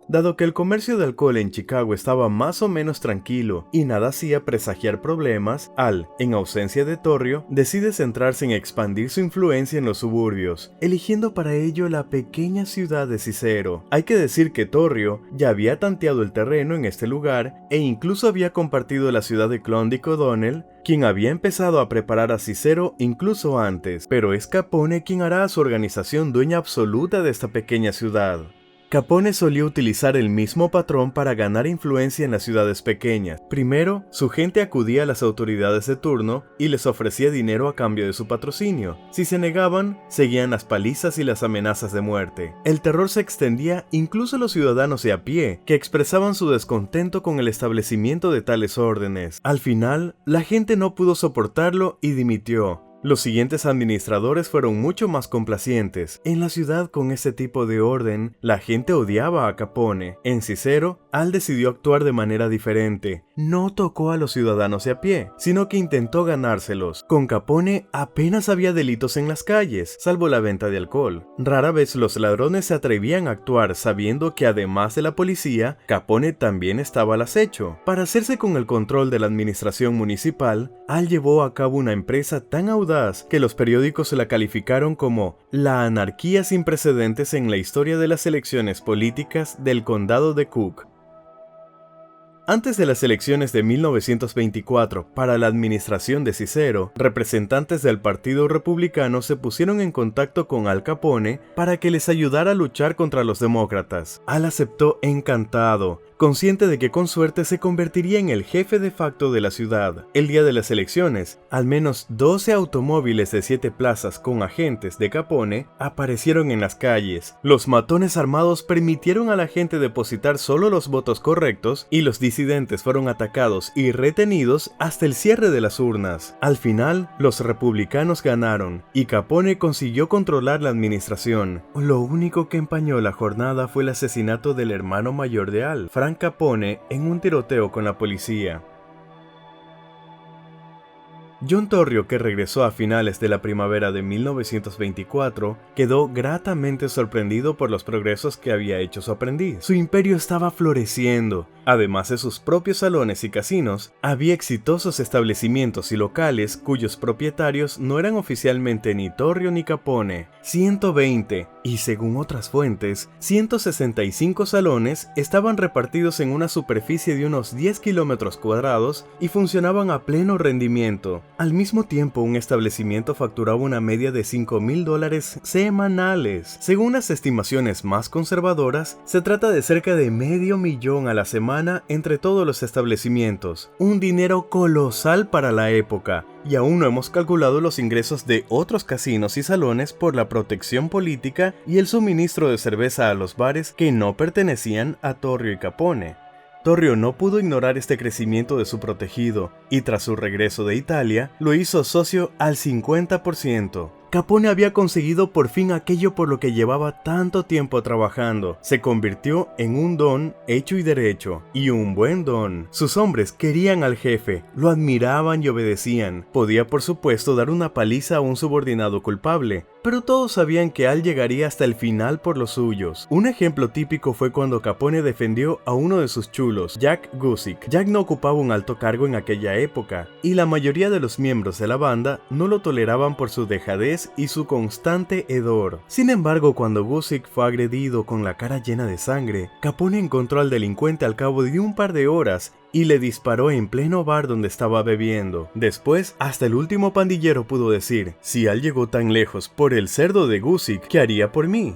Speaker 1: Dado que el comercio de alcohol en Chicago estaba más o menos tranquilo y nada hacía presagiar problemas, en ausencia de Torrio, decide centrarse en expandir su influencia en los suburbios, eligiendo para ello la pequeña ciudad de Cicero. Hay que decir que Torrio ya había tanteado el terreno en este lugar e incluso había compartido la ciudad de Klondike O'Donnell, quien había empezado a preparar a Cicero incluso antes, pero es Capone quien hará a su organización dueña absoluta de esta pequeña ciudad. Capone solía utilizar el mismo patrón para ganar influencia en las ciudades pequeñas. Primero, su gente acudía a las autoridades de turno y les ofrecía dinero a cambio de su patrocinio. Si se negaban, seguían las palizas y las amenazas de muerte. El terror se extendía incluso a los ciudadanos de a pie, que expresaban su descontento con el establecimiento de tales órdenes. Al final, la gente no pudo soportarlo y dimitió. Los siguientes administradores fueron mucho más complacientes. En la ciudad con este tipo de orden, la gente odiaba a Capone. En Cicero, decidió actuar de manera diferente. No tocó a los ciudadanos de a pie, sino que intentó ganárselos. Con Capone apenas había delitos en las calles, salvo la venta de alcohol. Rara vez los ladrones se atrevían a actuar sabiendo que además de la policía, Capone también estaba al acecho. Para hacerse con el control de la administración municipal, llevó a cabo una empresa tan audaz que los periódicos la calificaron como la anarquía sin precedentes en la historia de las elecciones políticas del condado de Cook. Antes de las elecciones de 1924 para la administración de Cicero, representantes del Partido Republicano se pusieron en contacto con Al Capone para que les ayudara a luchar contra los demócratas. Al aceptó encantado, consciente de que con suerte se convertiría en el jefe de facto de la ciudad. El día de las elecciones, al menos 12 automóviles de 7 plazas con agentes de Capone aparecieron en las calles. Los matones armados permitieron a la gente depositar solo los votos correctos y los disidentes fueron atacados y retenidos hasta el cierre de las urnas. Al final, los republicanos ganaron y Capone consiguió controlar la administración. Lo único que empañó la jornada fue el asesinato del hermano mayor de Al, Frank Capone, en un tiroteo con la policía. John Torrio, que regresó a finales de la primavera de 1924, quedó gratamente sorprendido por los progresos que había hecho su aprendiz. Su imperio estaba floreciendo. Además de sus propios salones y casinos, había exitosos establecimientos y locales cuyos propietarios no eran oficialmente ni Torrio ni Capone. 120, y según otras fuentes, 165 salones estaban repartidos en una superficie de unos 10 kilómetros cuadrados y funcionaban a pleno rendimiento. Al mismo tiempo, un establecimiento facturaba una media de $5,000 semanales. Según las estimaciones más conservadoras, se trata de cerca de $500,000 a la semana entre todos los establecimientos. Un dinero colosal para la época, y aún no hemos calculado los ingresos de otros casinos y salones por la protección política y el suministro de cerveza a los bares que no pertenecían a Torrio y Capone. Torrio no pudo ignorar este crecimiento de su protegido, y tras su regreso de Italia, lo hizo socio al 50%. Capone había conseguido por fin aquello por lo que llevaba tanto tiempo trabajando. Se convirtió en un don hecho y derecho, y un buen don. Sus hombres querían al jefe, lo admiraban y obedecían. Podía por supuesto dar una paliza a un subordinado culpable, pero todos sabían que Al llegaría hasta el final por los suyos. Un ejemplo típico fue cuando Capone defendió a uno de sus chulos, Jack Guzik. Jack no ocupaba un alto cargo en aquella época, y la mayoría de los miembros de la banda no lo toleraban por su dejadez y su constante hedor. Sin embargo, cuando Guzik fue agredido con la cara llena de sangre, Capone encontró al delincuente al cabo de un par de horas y le disparó en pleno bar donde estaba bebiendo. Después, hasta el último pandillero pudo decir: si Al llegó tan lejos por el cerdo de Guzik, ¿qué haría por mí?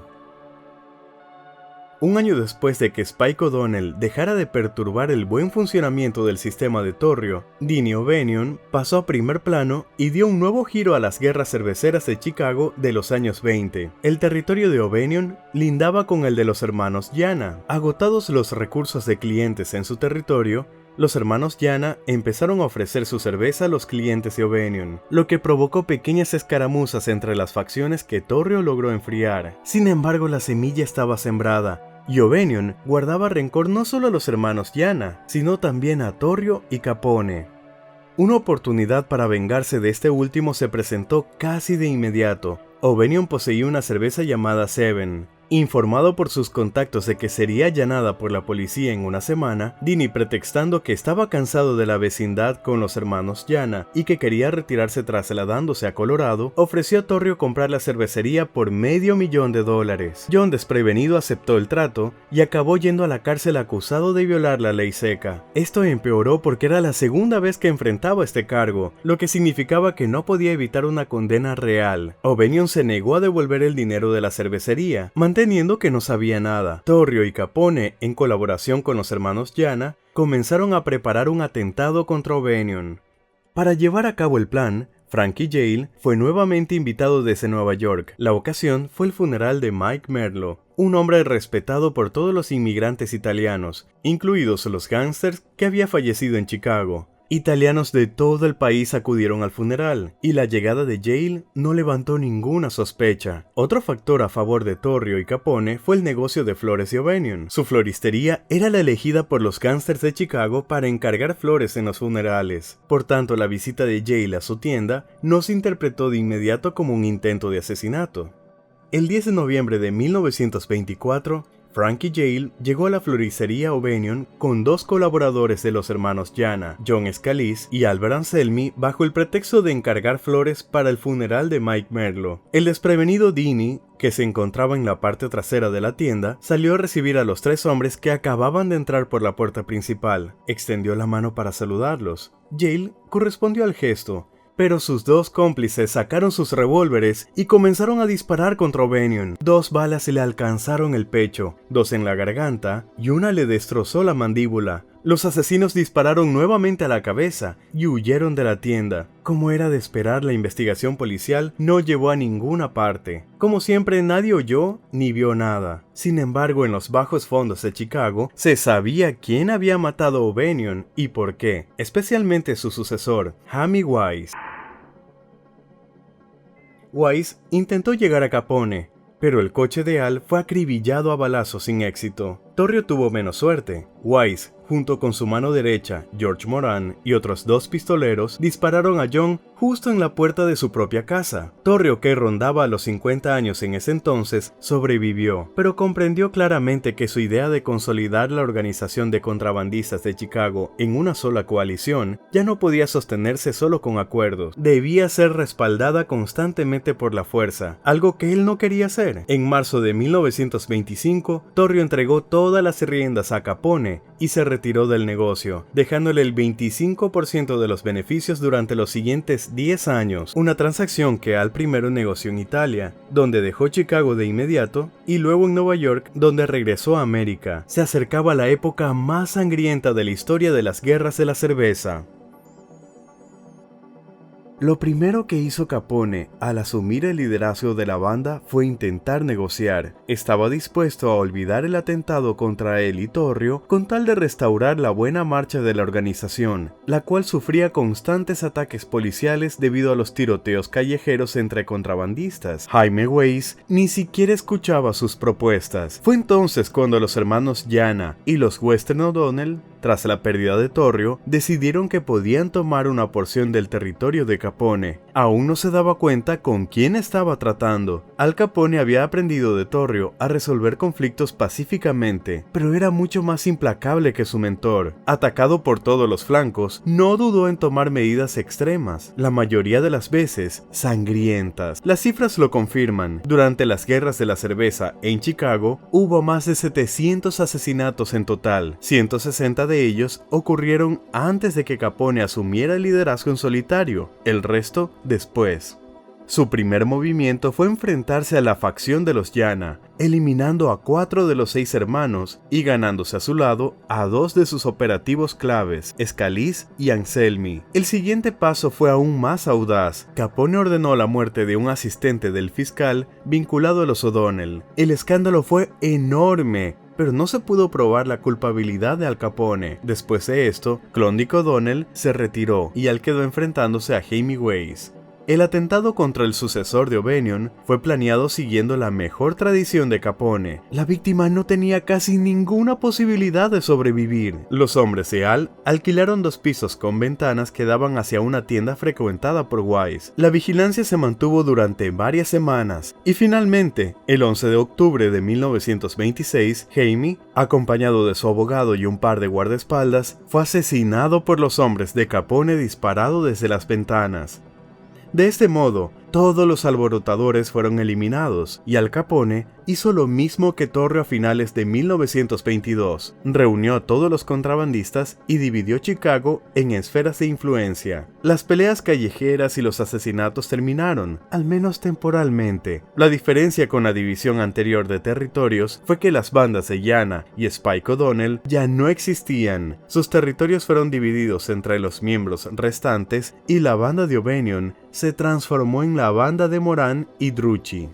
Speaker 1: Un año después de que Spike O'Donnell dejara de perturbar el buen funcionamiento del sistema de Torrio, Denny O'Banion pasó a primer plano y dio un nuevo giro a las guerras cerveceras de Chicago de los años 20. El territorio de O'Banion lindaba con el de los hermanos Yana. Agotados los recursos de clientes en su territorio, los hermanos Yana empezaron a ofrecer su cerveza a los clientes de O'Banion, lo que provocó pequeñas escaramuzas entre las facciones que Torrio logró enfriar. Sin embargo, la semilla estaba sembrada, y O'Banion guardaba rencor no solo a los hermanos Yana, sino también a Torrio y Capone. Una oportunidad para vengarse de este último se presentó casi de inmediato. O'Banion poseía una cerveza llamada Seven. Informado por sus contactos de que sería allanada por la policía en una semana, Denny, pretextando que estaba cansado de la vecindad con los hermanos Yana y que quería retirarse trasladándose a Colorado, ofreció a Torrio comprar la cervecería por $500,000. John, desprevenido, aceptó el trato y acabó yendo a la cárcel acusado de violar la ley seca. Esto empeoró porque era la segunda vez que enfrentaba este cargo, lo que significaba que no podía evitar una condena real. O'Banion se negó a devolver el dinero de la cervecería, manteniendo que no sabía nada. Torrio y Capone, en colaboración con los hermanos Yana, comenzaron a preparar un atentado contra O'Banion. Para llevar a cabo el plan, Frankie Yale fue nuevamente invitado desde Nueva York. La ocasión fue el funeral de Mike Merlo, un hombre respetado por todos los inmigrantes italianos, incluidos los gángsters que había fallecido en Chicago. Italianos de todo el país acudieron al funeral, y la llegada de Yale no levantó ninguna sospecha. Otro factor a favor de Torrio y Capone fue el negocio de flores de O'Banion. Su floristería era la elegida por los gángsters de Chicago para encargar flores en los funerales. Por tanto, la visita de Yale a su tienda no se interpretó de inmediato como un intento de asesinato. El 10 de noviembre de 1924, Frankie Yale llegó a la floristería O'Banion con dos colaboradores de los hermanos Yana, John Scalise y Albert Anselmi, bajo el pretexto de encargar flores para el funeral de Mike Merlo. El desprevenido Denny, que se encontraba en la parte trasera de la tienda, salió a recibir a los tres hombres que acababan de entrar por la puerta principal. Extendió la mano para saludarlos. Yale correspondió al gesto, pero sus dos cómplices sacaron sus revólveres y comenzaron a disparar contra O'Banion. 2 balas le alcanzaron el pecho, 2 en la garganta y una le destrozó la mandíbula. Los asesinos dispararon nuevamente a la cabeza y huyeron de la tienda. Como era de esperar, la investigación policial no llevó a ninguna parte. Como siempre, nadie oyó ni vio nada. Sin embargo, en los bajos fondos de Chicago, se sabía quién había matado a O'Banion y por qué, especialmente su sucesor, Jamie Wise. Wise intentó llegar a Capone, pero el coche de Al fue acribillado a balazos sin éxito. Torrio tuvo menos suerte. Wise, junto con su mano derecha, George Moran y otros 2 pistoleros, dispararon a John justo en la puerta de su propia casa. Torrio, que rondaba a los 50 años en ese entonces, sobrevivió, pero comprendió claramente que su idea de consolidar la organización de contrabandistas de Chicago en una sola coalición ya no podía sostenerse solo con acuerdos. Debía ser respaldada constantemente por la fuerza, algo que él no quería hacer. En marzo de 1925, Torrio entregó todas las riendas a Capone y se retiró del negocio, dejándole el 25% de los beneficios durante los siguientes 10 años, una transacción que Al primero negoció en Italia, donde dejó Chicago de inmediato, y luego en Nueva York, donde regresó a América. Se acercaba la época más sangrienta de la historia de las guerras de la cerveza. Lo primero que hizo Capone al asumir el liderazgo de la banda fue intentar negociar. Estaba dispuesto a olvidar el atentado contra él y Torrio con tal de restaurar la buena marcha de la organización, la cual sufría constantes ataques policiales debido a los tiroteos callejeros entre contrabandistas. Jaime Wise ni siquiera escuchaba sus propuestas. Fue entonces cuando los hermanos Llana y los Western O'Donnell, tras la pérdida de Torrio, decidieron que podían tomar una porción del territorio de Capone. Aún no se daba cuenta con quién estaba tratando. Al Capone había aprendido de Torrio a resolver conflictos pacíficamente, pero era mucho más implacable que su mentor. Atacado por todos los flancos, no dudó en tomar medidas extremas, la mayoría de las veces sangrientas. Las cifras lo confirman. Durante las guerras de la cerveza en Chicago, hubo más de 700 asesinatos en total. 160 de ellos ocurrieron antes de que Capone asumiera el liderazgo en solitario, el resto después. Su primer movimiento fue enfrentarse a la facción de los Llana, eliminando a 4 de los 6 hermanos y ganándose a su lado a 2 de sus operativos claves, Scalise y Anselmi. El siguiente paso fue aún más audaz. Capone ordenó la muerte de un asistente del fiscal vinculado a los O'Donnell. El escándalo fue enorme, pero no se pudo probar la culpabilidad de Al Capone. Después de esto, Klondike O'Donnell se retiró y Al quedó enfrentándose a Jamie Wise. El atentado contra el sucesor de O'Banion fue planeado siguiendo la mejor tradición de Capone. La víctima no tenía casi ninguna posibilidad de sobrevivir. Los hombres de Al alquilaron 2 pisos con ventanas que daban hacia una tienda frecuentada por Wise. La vigilancia se mantuvo durante varias semanas y finalmente, el 11 de octubre de 1926, Jamie, acompañado de su abogado y un par de guardaespaldas, fue asesinado por los hombres de Capone disparado desde las ventanas. De este modo, todos los alborotadores fueron eliminados, y Al Capone hizo lo mismo que Torrio a finales de 1922. Reunió a todos los contrabandistas y dividió Chicago en esferas de influencia. Las peleas callejeras y los asesinatos terminaron, al menos temporalmente. La diferencia con la división anterior de territorios fue que las bandas de Llana y Spike O'Donnell ya no existían. Sus territorios fueron divididos entre los miembros restantes y la banda de O'Banion se transformó en la banda de Moran y Drucci.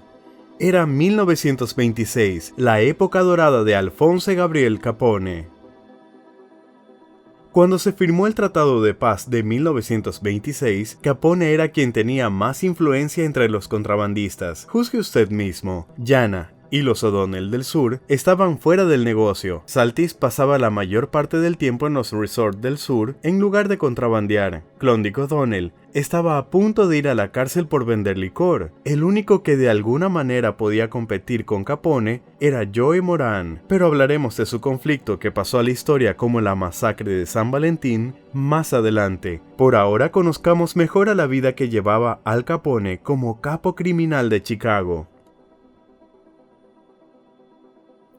Speaker 1: Era 1926, la época dorada de Alphonse Gabriel Capone. Cuando se firmó el Tratado de Paz de 1926, Capone era quien tenía más influencia entre los contrabandistas. Juzgue usted mismo. Llana y los O'Donnell del sur estaban fuera del negocio. Saltis pasaba la mayor parte del tiempo en los resorts del sur en lugar de contrabandear. Klondike O'Donnell estaba a punto de ir a la cárcel por vender licor. El único que de alguna manera podía competir con Capone era Joe Moran, pero hablaremos de su conflicto que pasó a la historia como la masacre de San Valentín más adelante. Por ahora conozcamos mejor a la vida que llevaba Al Capone como capo criminal de Chicago.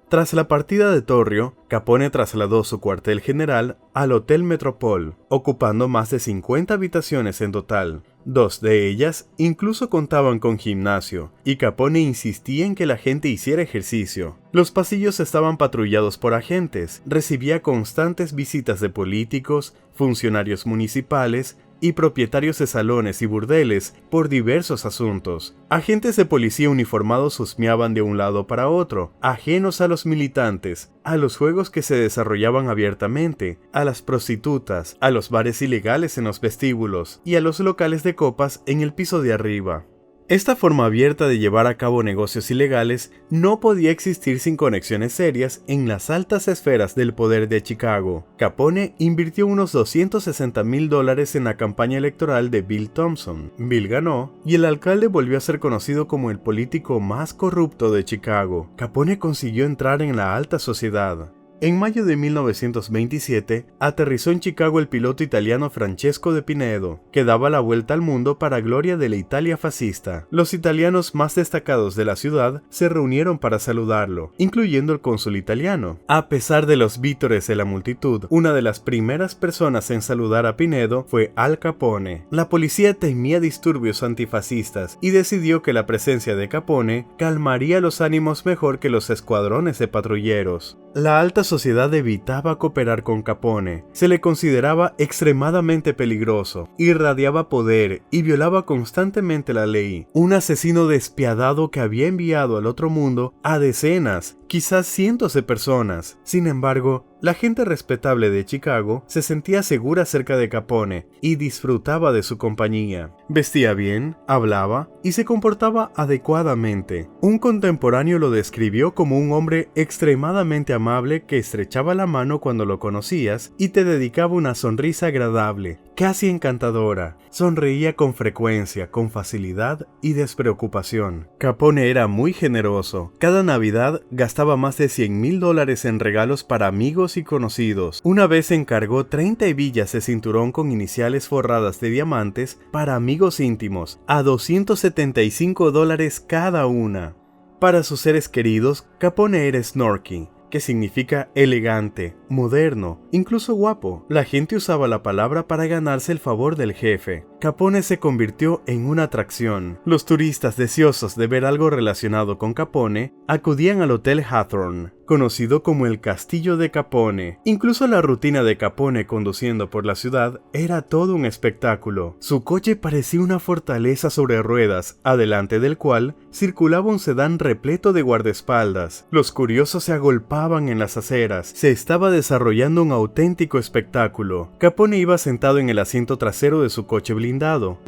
Speaker 1: Tras la partida de Torrio, Capone trasladó su cuartel general al Hotel Metropole, ocupando más de 50 habitaciones en total. 2 de ellas incluso contaban con gimnasio, y Capone insistía en que la gente hiciera ejercicio. Los pasillos estaban patrullados por agentes, recibía constantes visitas de políticos, funcionarios municipales y propietarios de salones y burdeles por diversos asuntos. Agentes de policía uniformados husmeaban de un lado para otro, ajenos a los militantes, a los juegos que se desarrollaban abiertamente, a las prostitutas, a los bares ilegales en los vestíbulos y a los locales de copas en el piso de arriba. Esta forma abierta de llevar a cabo negocios ilegales no podía existir sin conexiones serias en las altas esferas del poder de Chicago. Capone invirtió unos $260,000 en la campaña electoral de Bill Thompson. Bill ganó, y el alcalde volvió a ser conocido como el político más corrupto de Chicago. Capone consiguió entrar en la alta sociedad. En mayo de 1927, aterrizó en Chicago el piloto italiano Francesco de Pinedo, que daba la vuelta al mundo para gloria de la Italia fascista. Los italianos más destacados de la ciudad se reunieron para saludarlo, incluyendo el cónsul italiano. A pesar de los vítores de la multitud, una de las primeras personas en saludar a Pinedo fue Al Capone. La policía temía disturbios antifascistas y decidió que la presencia de Capone calmaría los ánimos mejor que los escuadrones de patrulleros. La alta sociedad evitaba cooperar con Capone, se le consideraba extremadamente peligroso, irradiaba poder y violaba constantemente la ley, un asesino despiadado que había enviado al otro mundo a decenas, quizás cientos de personas. Sin embargo, la gente respetable de Chicago se sentía segura cerca de Capone y disfrutaba de su compañía. Vestía bien, hablaba y se comportaba adecuadamente. Un contemporáneo lo describió como un hombre extremadamente amable que estrechaba la mano cuando lo conocías y te dedicaba una sonrisa agradable, casi encantadora. Sonreía con frecuencia, con facilidad y despreocupación. Capone era muy generoso. Cada Navidad gastaba más de $100,000 en regalos para amigos y conocidos. Una vez encargó 30 hebillas de cinturón con iniciales forradas de diamantes para amigos íntimos, a $275 cada una. Para sus seres queridos, Capone era snorky, que significa elegante, moderno, incluso guapo. La gente usaba la palabra para ganarse el favor del jefe. Capone se convirtió en una atracción. Los turistas deseosos de ver algo relacionado con Capone acudían al Hotel Hawthorne, conocido como el Castillo de Capone. Incluso la rutina de Capone conduciendo por la ciudad era todo un espectáculo. Su coche parecía una fortaleza sobre ruedas, adelante del cual circulaba un sedán repleto de guardaespaldas. Los curiosos se agolpaban en las aceras. Se estaba desarrollando un auténtico espectáculo. Capone iba sentado en el asiento trasero de su coche blindado,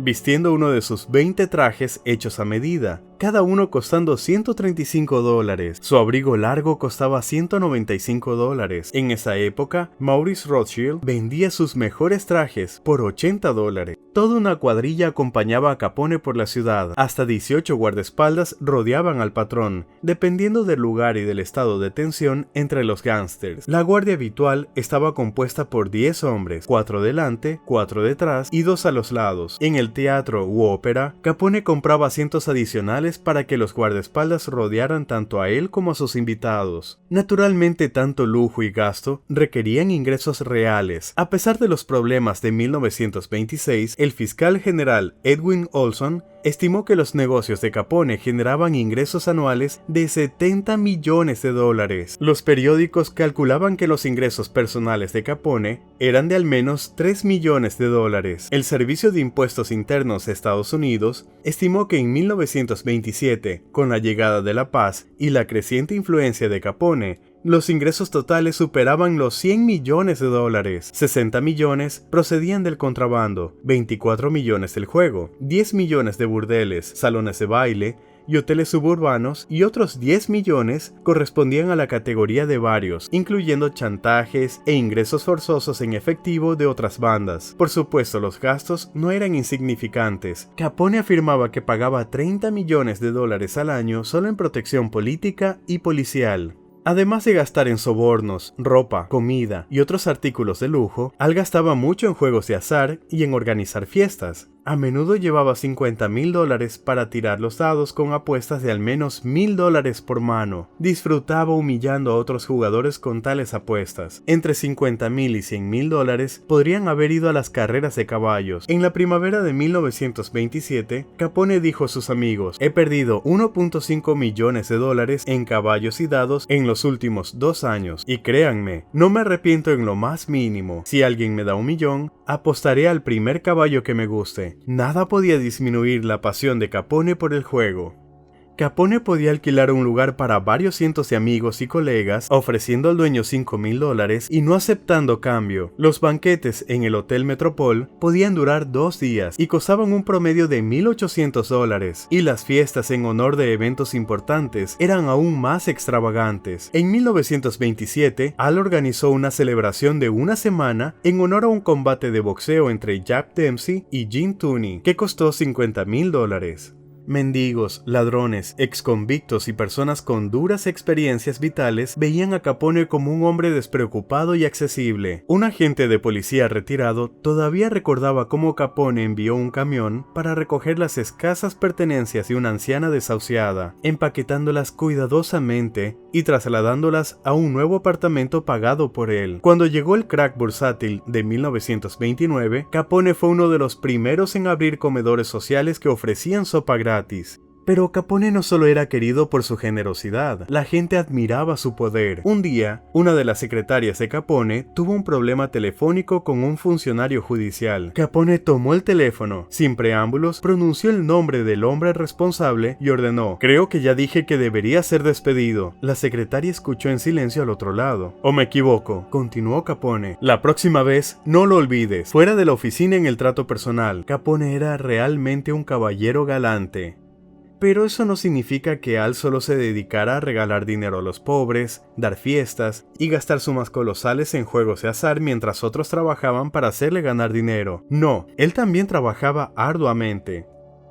Speaker 1: vistiendo uno de sus 20 trajes hechos a medida, cada uno costando $135. Su abrigo largo costaba $195. En esa época, Maurice Rothschild vendía sus mejores trajes por $80. Toda una cuadrilla acompañaba a Capone por la ciudad. Hasta 18 guardaespaldas rodeaban al patrón, dependiendo del lugar y del estado de tensión entre los gángsters. La guardia habitual estaba compuesta por 10 hombres, 4 delante, 4 detrás y 2 a los lados. En el teatro u ópera, Capone compraba asientos adicionales para que los guardaespaldas rodearan tanto a él como a sus invitados. Naturalmente, tanto lujo y gasto requerían ingresos reales. A pesar de los problemas de 1926, el fiscal general Edwin Olson estimó que los negocios de Capone generaban ingresos anuales de $70 millones. Los periódicos calculaban que los ingresos personales de Capone eran de al menos $3 millones. El Servicio de Impuestos Internos de Estados Unidos estimó que en 1927, con la llegada de la paz y la creciente influencia de Capone, los ingresos totales superaban los $100 millones. 60 millones procedían del contrabando, 24 millones del juego, 10 millones de burdeles, salones de baile y hoteles suburbanos, y otros 10 millones correspondían a la categoría de varios, incluyendo chantajes e ingresos forzosos en efectivo de otras bandas. Por supuesto, los gastos no eran insignificantes. Capone afirmaba que pagaba $30 millones al año solo en protección política y policial. Además de gastar en sobornos, ropa, comida y otros artículos de lujo, Al gastaba mucho en juegos de azar y en organizar fiestas. A menudo llevaba $50,000 para tirar los dados con apuestas de al menos $1,000 por mano. Disfrutaba humillando a otros jugadores con tales apuestas. Entre $50,000 y $100,000 podrían haber ido a las carreras de caballos. En la primavera de 1927, Capone dijo a sus amigos: "He perdido $1.5 millones en caballos y dados en los últimos 2 años. Y créanme, no me arrepiento en lo más mínimo. Si alguien me da $1 millón, apostaré al primer caballo que me guste". Nada podía disminuir la pasión de Capone por el juego. Capone podía alquilar un lugar para varios cientos de amigos y colegas, ofreciendo al dueño $5,000 y no aceptando cambio. Los banquetes en el Hotel Metropol podían durar 2 días y costaban un promedio de $1,800, y las fiestas en honor de eventos importantes eran aún más extravagantes. En 1927, Al organizó una celebración de una semana en honor a un combate de boxeo entre Jack Dempsey y Gene Tunney, que costó $50,000. Mendigos, ladrones, exconvictos y personas con duras experiencias vitales veían a Capone como un hombre despreocupado y accesible. Un agente de policía retirado todavía recordaba cómo Capone envió un camión para recoger las escasas pertenencias de una anciana desahuciada, empaquetándolas cuidadosamente y trasladándolas a un nuevo apartamento pagado por él. Cuando llegó el crack bursátil de 1929, Capone fue uno de los primeros en abrir comedores sociales que ofrecían sopa gratis. Pero Capone no solo era querido por su generosidad, la gente admiraba su poder. Un día, una de las secretarias de Capone tuvo un problema telefónico con un funcionario judicial. Capone tomó el teléfono, sin preámbulos, pronunció el nombre del hombre responsable y ordenó: "Creo que ya dije que debería ser despedido". La secretaria escuchó en silencio al otro lado. "¿O me equivoco?", continuó Capone. "La próxima vez, no lo olvides. Fuera de la oficina en el trato personal, Capone era realmente un caballero galante". Pero eso no significa que Al solo se dedicara a regalar dinero a los pobres, dar fiestas y gastar sumas colosales en juegos de azar mientras otros trabajaban para hacerle ganar dinero. No, él también trabajaba arduamente.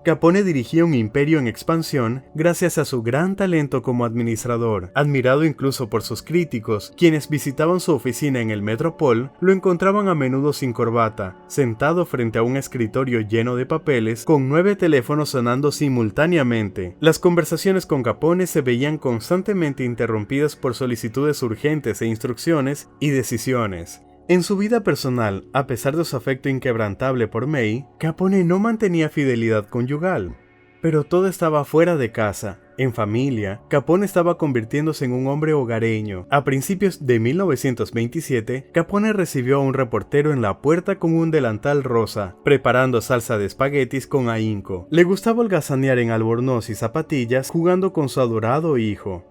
Speaker 1: Capone dirigía un imperio en expansión gracias a su gran talento como administrador. Admirado incluso por sus críticos, quienes visitaban su oficina en el Metropol, lo encontraban a menudo sin corbata, sentado frente a un escritorio lleno de papeles, con 9 teléfonos sonando simultáneamente. Las conversaciones con Capone se veían constantemente interrumpidas por solicitudes urgentes e instrucciones y decisiones. En su vida personal, a pesar de su afecto inquebrantable por May, Capone no mantenía fidelidad conyugal. Pero todo estaba fuera de casa. En familia, Capone estaba convirtiéndose en un hombre hogareño. A principios de 1927, Capone recibió a un reportero en la puerta con un delantal rosa, preparando salsa de espaguetis con ahínco. Le gustaba holgazanear en albornoz y zapatillas, jugando con su adorado hijo.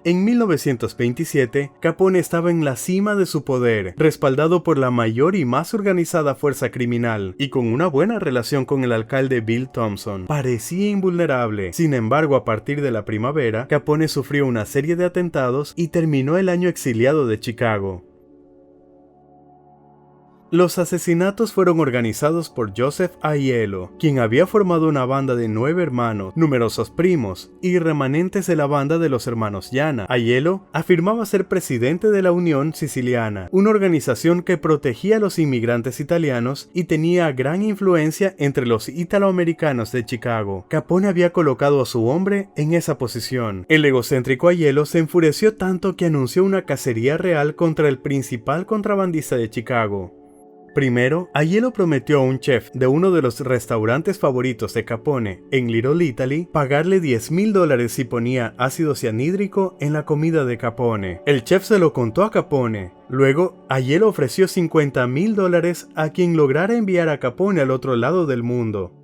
Speaker 1: En 1927, Capone estaba en la cima de su poder, respaldado por la mayor y más organizada fuerza criminal, y con una buena relación con el alcalde Bill Thompson. Parecía invulnerable. Sin embargo, a partir de la primavera, Capone sufrió una serie de atentados y terminó el año exiliado de Chicago. Los asesinatos fueron organizados por Joseph Aiello, quien había formado una banda de 9 hermanos, numerosos primos y remanentes de la banda de los hermanos Llana. Aiello afirmaba ser presidente de la Unión Siciliana, una organización que protegía a los inmigrantes italianos y tenía gran influencia entre los italoamericanos de Chicago. Capone había colocado a su hombre en esa posición. El egocéntrico Aiello se enfureció tanto que anunció una cacería real contra el principal contrabandista de Chicago. Primero, Aiello prometió a un chef de uno de los restaurantes favoritos de Capone en Little Italy pagarle $10,000 si ponía ácido cianhídrico en la comida de Capone. El chef se lo contó a Capone. Luego, Aiello ofreció $50,000 a quien lograra enviar a Capone al otro lado del mundo.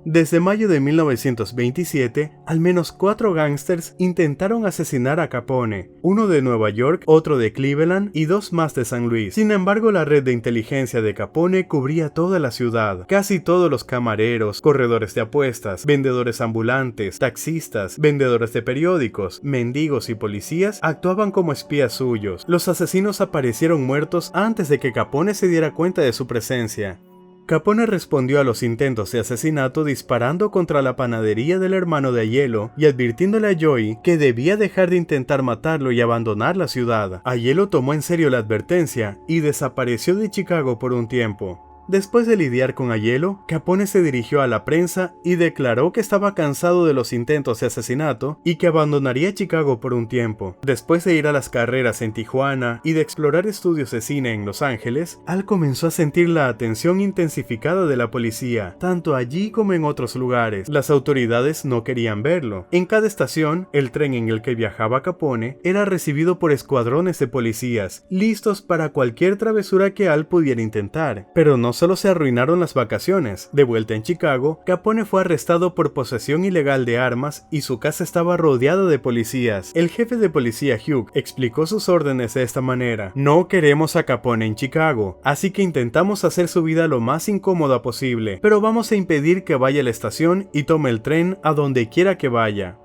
Speaker 1: Desde mayo de 1927, al menos 4 gángsters intentaron asesinar a Capone, uno de Nueva York, otro de Cleveland y 2 más de San Luis. Sin embargo, la red de inteligencia de Capone cubría toda la ciudad. Casi todos los camareros, corredores de apuestas, vendedores ambulantes, taxistas, vendedores de periódicos, mendigos y policías actuaban como espías suyos. Los asesinos aparecieron muertos antes de que Capone se diera cuenta de su presencia. Capone respondió a los intentos de asesinato disparando contra la panadería del hermano de Aiello y advirtiéndole a Joey que debía dejar de intentar matarlo y abandonar la ciudad. Aiello tomó en serio la advertencia y desapareció de Chicago por un tiempo. Después de lidiar con Aiello, Capone se dirigió a la prensa y declaró que estaba cansado de los intentos de asesinato y que abandonaría Chicago por un tiempo. Después de ir a las carreras en Tijuana y de explorar estudios de cine en Los Ángeles, Al comenzó a sentir la atención intensificada de la policía, tanto allí como en otros lugares. Las autoridades no querían verlo. En cada estación, el tren en el que viajaba Capone era recibido por escuadrones de policías, listos para cualquier travesura que Al pudiera intentar. Pero no solo se arruinaron las vacaciones. De vuelta en Chicago, Capone fue arrestado por posesión ilegal de armas y su casa estaba rodeada de policías. El jefe de policía Hugh explicó sus órdenes de esta manera: no queremos a Capone en Chicago, así que intentamos hacer su vida lo más incómoda posible, pero vamos a impedir que vaya a la estación y tome el tren a donde quiera que vaya.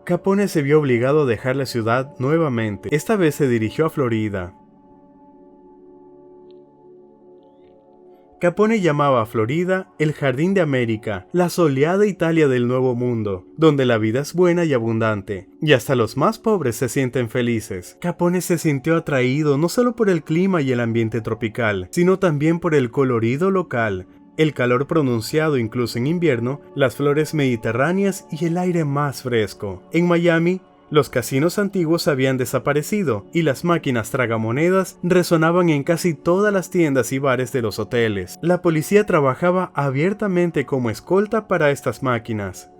Speaker 1: Capone se vio obligado a dejar la ciudad nuevamente. Esta vez se dirigió a Florida. Capone llamaba a Florida el Jardín de América, la soleada Italia del Nuevo Mundo, donde la vida es buena y abundante, y hasta los más pobres se sienten felices. Capone se sintió atraído no solo por el clima y el ambiente tropical, sino también por el colorido local, el calor pronunciado incluso en invierno, las flores mediterráneas y el aire más fresco. En Miami, los casinos antiguos habían desaparecido y las máquinas tragamonedas resonaban en casi todas las tiendas y bares de los hoteles. La policía trabajaba abiertamente como escolta para estas máquinas.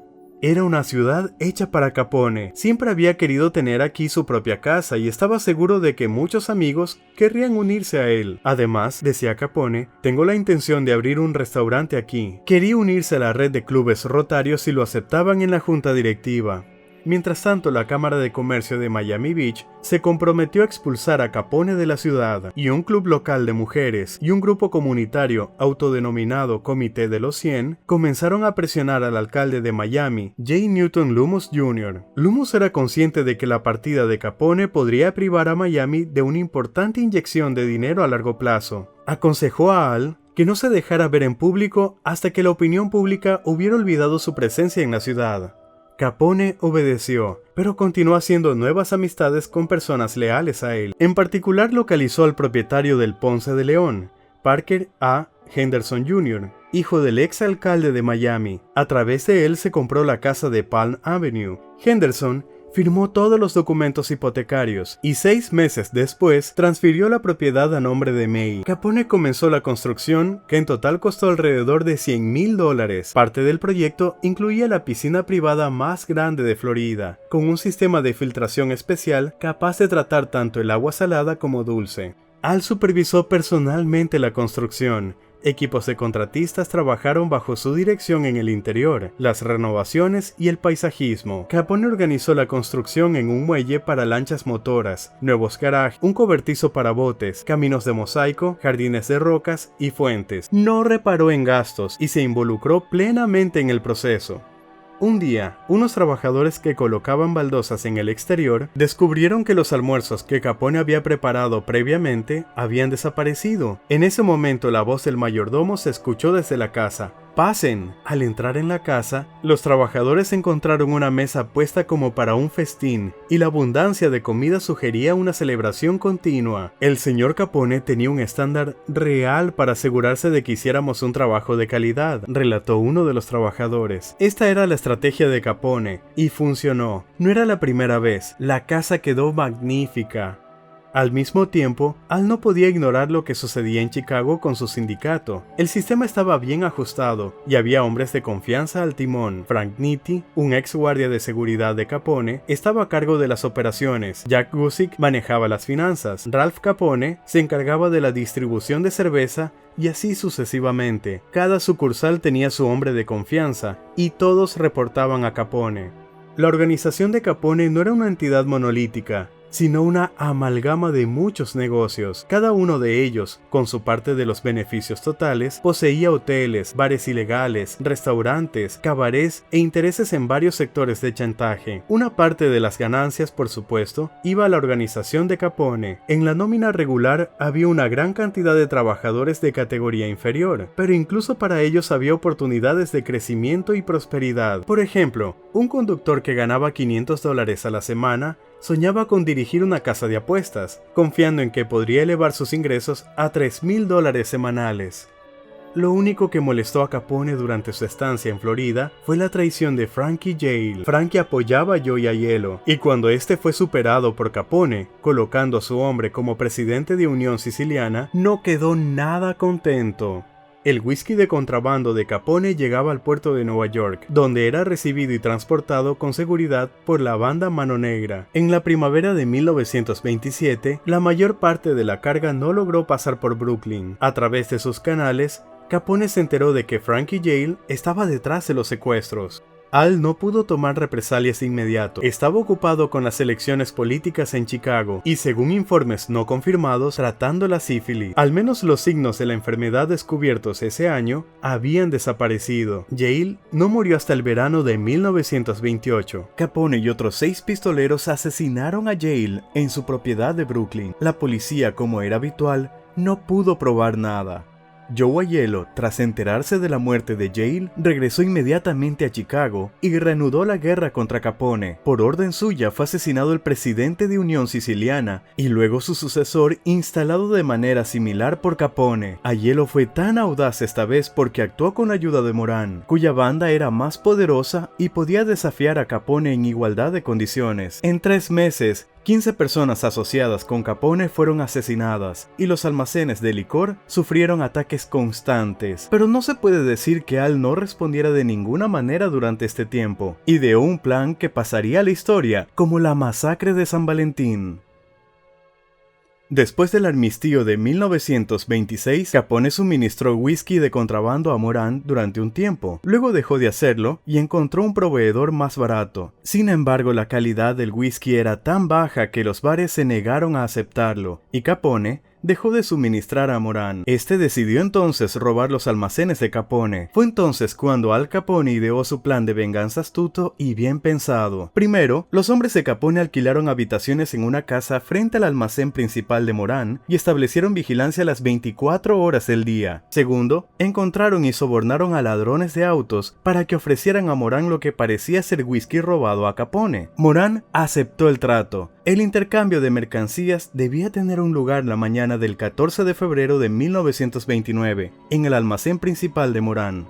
Speaker 1: Era una ciudad hecha para Capone. Siempre había querido tener aquí su propia casa y estaba seguro de que muchos amigos querrían unirse a él. Además, decía Capone, tengo la intención de abrir un restaurante aquí. Quería unirse a la red de clubes rotarios si lo aceptaban en la junta directiva. Mientras tanto, la Cámara de Comercio de Miami Beach se comprometió a expulsar a Capone de la ciudad, y un club local de mujeres y un grupo comunitario autodenominado Comité de los 100 comenzaron a presionar al alcalde de Miami, J. Newton Loomis Jr. Loomis era consciente de que la partida de Capone podría privar a Miami de una importante inyección de dinero a largo plazo. Aconsejó a Al que no se dejara ver en público hasta que la opinión pública hubiera olvidado su presencia en la ciudad. Capone obedeció, pero continuó haciendo nuevas amistades con personas leales a él. En particular localizó al propietario del Ponce de León, Parker A. Henderson Jr., hijo del ex alcalde de Miami. A través de él se compró la casa de Palm Avenue. Henderson firmó todos los documentos hipotecarios y 6 meses después transfirió la propiedad a nombre de May. Capone comenzó la construcción, que en total costó alrededor de $100,000. Parte del proyecto incluía la piscina privada más grande de Florida, con un sistema de filtración especial capaz de tratar tanto el agua salada como dulce. Al supervisó personalmente la construcción. Equipos de contratistas trabajaron bajo su dirección en el interior, las renovaciones y el paisajismo. Capone organizó la construcción en un muelle para lanchas motoras, nuevos garajes, un cobertizo para botes, caminos de mosaico, jardines de rocas y fuentes. No reparó en gastos y se involucró plenamente en el proceso. Un día, unos trabajadores que colocaban baldosas en el exterior descubrieron que los almuerzos que Capone había preparado previamente habían desaparecido. En ese momento la voz del mayordomo se escuchó desde la casa. ¡Pasen! Al entrar en la casa, los trabajadores encontraron una mesa puesta como para un festín, y la abundancia de comida sugería una celebración continua. El señor Capone tenía un estándar real para asegurarse de que hiciéramos un trabajo de calidad, relató uno de los trabajadores. Esta era la estrategia de Capone, y funcionó. No era la primera vez. La casa quedó magnífica. Al mismo tiempo, Al no podía ignorar lo que sucedía en Chicago con su sindicato. El sistema estaba bien ajustado y había hombres de confianza al timón. Frank Nitti, un ex guardia de seguridad de Capone, estaba a cargo de las operaciones. Jack Gusick manejaba las finanzas. Ralph Capone se encargaba de la distribución de cerveza y así sucesivamente. Cada sucursal tenía su hombre de confianza y todos reportaban a Capone. La organización de Capone no era una entidad monolítica, sino una amalgama de muchos negocios. Cada uno de ellos, con su parte de los beneficios totales, poseía hoteles, bares ilegales, restaurantes, cabarets e intereses en varios sectores de chantaje. Una parte de las ganancias, por supuesto, iba a la organización de Capone. En la nómina regular había una gran cantidad de trabajadores de categoría inferior, pero incluso para ellos había oportunidades de crecimiento y prosperidad. Por ejemplo, un conductor que ganaba $500 a la semana soñaba con dirigir una casa de apuestas, confiando en que podría elevar sus ingresos a $3,000 semanales. Lo único que molestó a Capone durante su estancia en Florida fue la traición de Frankie Yale. Frankie apoyaba a Joey Aiello, y cuando este fue superado por Capone, colocando a su hombre como presidente de Unión Siciliana, no quedó nada contento. El whisky de contrabando de Capone llegaba al puerto de Nueva York, donde era recibido y transportado con seguridad por la banda Mano Negra. En la primavera de 1927, la mayor parte de la carga no logró pasar por Brooklyn. A través de sus canales, Capone se enteró de que Frankie Yale estaba detrás de los secuestros. Al no pudo tomar represalias de inmediato. Estaba ocupado con las elecciones políticas en Chicago y, según informes no confirmados, tratando la sífilis. Al menos los signos de la enfermedad descubiertos ese año habían desaparecido. Yale no murió hasta el verano de 1928. Capone y otros 6 pistoleros asesinaron a Yale en su propiedad de Brooklyn. La policía, como era habitual, no pudo probar nada. Joey Aiello, tras enterarse de la muerte de Yale, regresó inmediatamente a Chicago y reanudó la guerra contra Capone. Por orden suya fue asesinado el presidente de Unión Siciliana y luego su sucesor, instalado de manera similar por Capone. Aiello fue tan audaz esta vez porque actuó con la ayuda de Moran, cuya banda era más poderosa y podía desafiar a Capone en igualdad de condiciones. En 3 meses, 15 personas asociadas con Capone fueron asesinadas y los almacenes de licor sufrieron ataques constantes. Pero no se puede decir que Al no respondiera de ninguna manera durante este tiempo. Ideó un plan que pasaría a la historia como la masacre de San Valentín. Después del armisticio de 1926, Capone suministró whisky de contrabando a Moran durante un tiempo. Luego dejó de hacerlo y encontró un proveedor más barato. Sin embargo, la calidad del whisky era tan baja que los bares se negaron a aceptarlo, y Capone dejó de suministrar a Moran. Este decidió entonces robar los almacenes de Capone. Fue entonces cuando Al Capone ideó su plan de venganza astuto y bien pensado. Primero, los hombres de Capone alquilaron habitaciones en una casa frente al almacén principal de Moran y establecieron vigilancia las 24 horas del día. Segundo, encontraron y sobornaron a ladrones de autos para que ofrecieran a Moran lo que parecía ser whisky robado a Capone. Moran aceptó el trato. El intercambio de mercancías debía tener un lugar la mañana del 14 de febrero de 1929, en el almacén principal de Moran.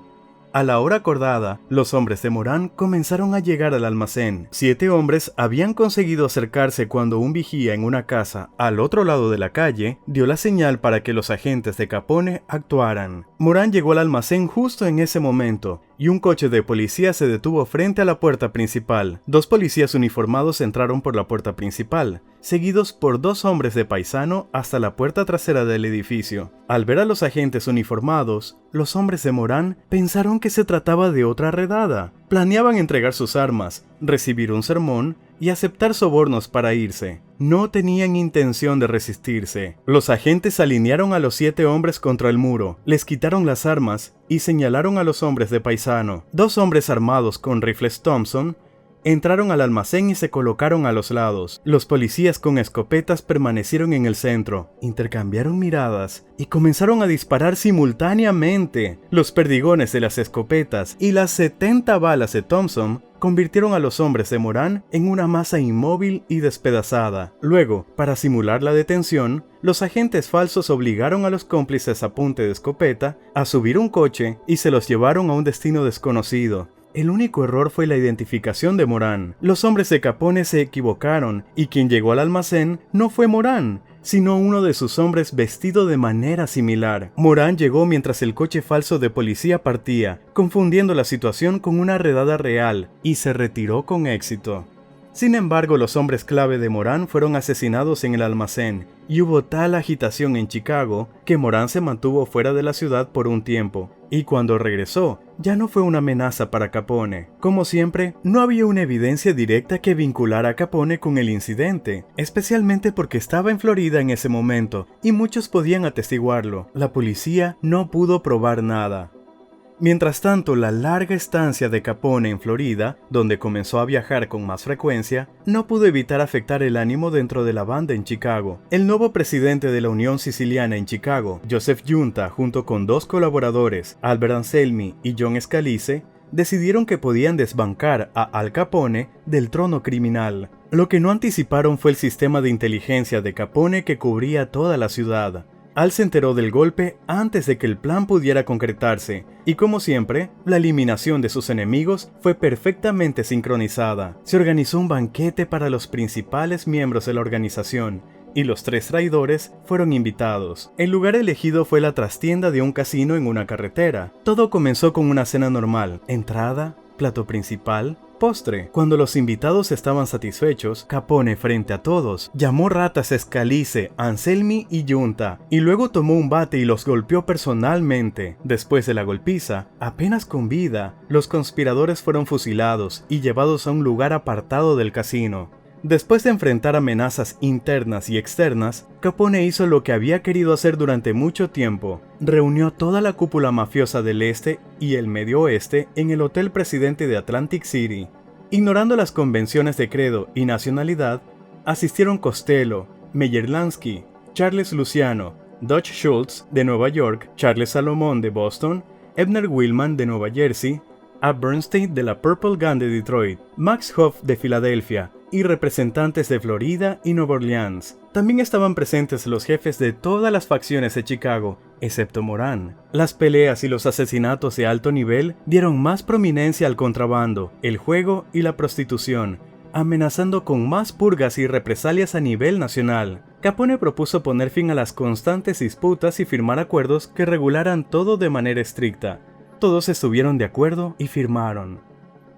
Speaker 1: A la hora acordada, los hombres de Moran comenzaron a llegar al almacén. 7 hombres habían conseguido acercarse cuando un vigía en una casa al otro lado de la calle dio la señal para que los agentes de Capone actuaran. Moran llegó al almacén justo en ese momento y un coche de policía se detuvo frente a la puerta principal. 2 policías uniformados entraron por la puerta principal, seguidos por 2 hombres de paisano hasta la puerta trasera del edificio. Al ver a los agentes uniformados, los hombres de Moran pensaron que se trataba de otra redada. Planeaban entregar sus armas, recibir un sermón y aceptar sobornos para irse. No tenían intención de resistirse. Los agentes alinearon a los 7 hombres contra el muro, les quitaron las armas y señalaron a los hombres de paisano. 2 hombres armados con rifles Thompson entraron al almacén y se colocaron a los lados. Los policías con escopetas permanecieron en el centro, intercambiaron miradas y comenzaron a disparar simultáneamente. Los perdigones de las escopetas y las 70 balas de Thompson convirtieron a los hombres de Moran en una masa inmóvil y despedazada. Luego, para simular la detención, los agentes falsos obligaron a los cómplices a punta de escopeta a subir un coche y se los llevaron a un destino desconocido. El único error fue la identificación de Moran. Los hombres de Capone se equivocaron y quien llegó al almacén no fue Moran, sino uno de sus hombres vestido de manera similar. Moran llegó mientras el coche falso de policía partía, confundiendo la situación con una redada real, y se retiró con éxito. Sin embargo, los hombres clave de Moran fueron asesinados en el almacén, y hubo tal agitación en Chicago que Moran se mantuvo fuera de la ciudad por un tiempo, y cuando regresó, ya no fue una amenaza para Capone. Como siempre, no había una evidencia directa que vinculara a Capone con el incidente, especialmente porque estaba en Florida en ese momento, y muchos podían atestiguarlo. La policía no pudo probar nada. Mientras tanto, la larga estancia de Capone en Florida, donde comenzó a viajar con más frecuencia, no pudo evitar afectar el ánimo dentro de la banda en Chicago. El nuevo presidente de la Unión Siciliana en Chicago, Joseph Giunta, junto con 2 colaboradores, Albert Anselmi y John Scalise, decidieron que podían desbancar a Al Capone del trono criminal. Lo que no anticiparon fue el sistema de inteligencia de Capone que cubría toda la ciudad. Al se enteró del golpe antes de que el plan pudiera concretarse, y como siempre, la eliminación de sus enemigos fue perfectamente sincronizada. Se organizó un banquete para los principales miembros de la organización, y los 3 traidores fueron invitados. El lugar elegido fue la trastienda de un casino en una carretera. Todo comenzó con una cena normal: entrada, plato principal, postre. Cuando los invitados estaban satisfechos, Capone, frente a todos, llamó ratas a Scalise, Anselmi y Giunta, y luego tomó un bate y los golpeó personalmente. Después de la golpiza, apenas con vida, los conspiradores fueron fusilados y llevados a un lugar apartado del casino. Después de enfrentar amenazas internas y externas, Capone hizo lo que había querido hacer durante mucho tiempo: reunió toda la cúpula mafiosa del este y el medio oeste en el Hotel Presidente de Atlantic City. Ignorando las convenciones de credo y nacionalidad, asistieron Costello, Meyer-Lansky, Charles Luciano, Dutch Schultz de Nueva York, Charles Salomón de Boston, Ebner Willman de Nueva Jersey, Ab Bernstein de la Purple Gun de Detroit, Max Hoff de Filadelfia, y representantes de Florida y Nueva Orleans. También estaban presentes los jefes de todas las facciones de Chicago, excepto Moran. Las peleas y los asesinatos de alto nivel dieron más prominencia al contrabando, el juego y la prostitución, amenazando con más purgas y represalias a nivel nacional. Capone propuso poner fin a las constantes disputas y firmar acuerdos que regularan todo de manera estricta. Todos estuvieron de acuerdo y firmaron.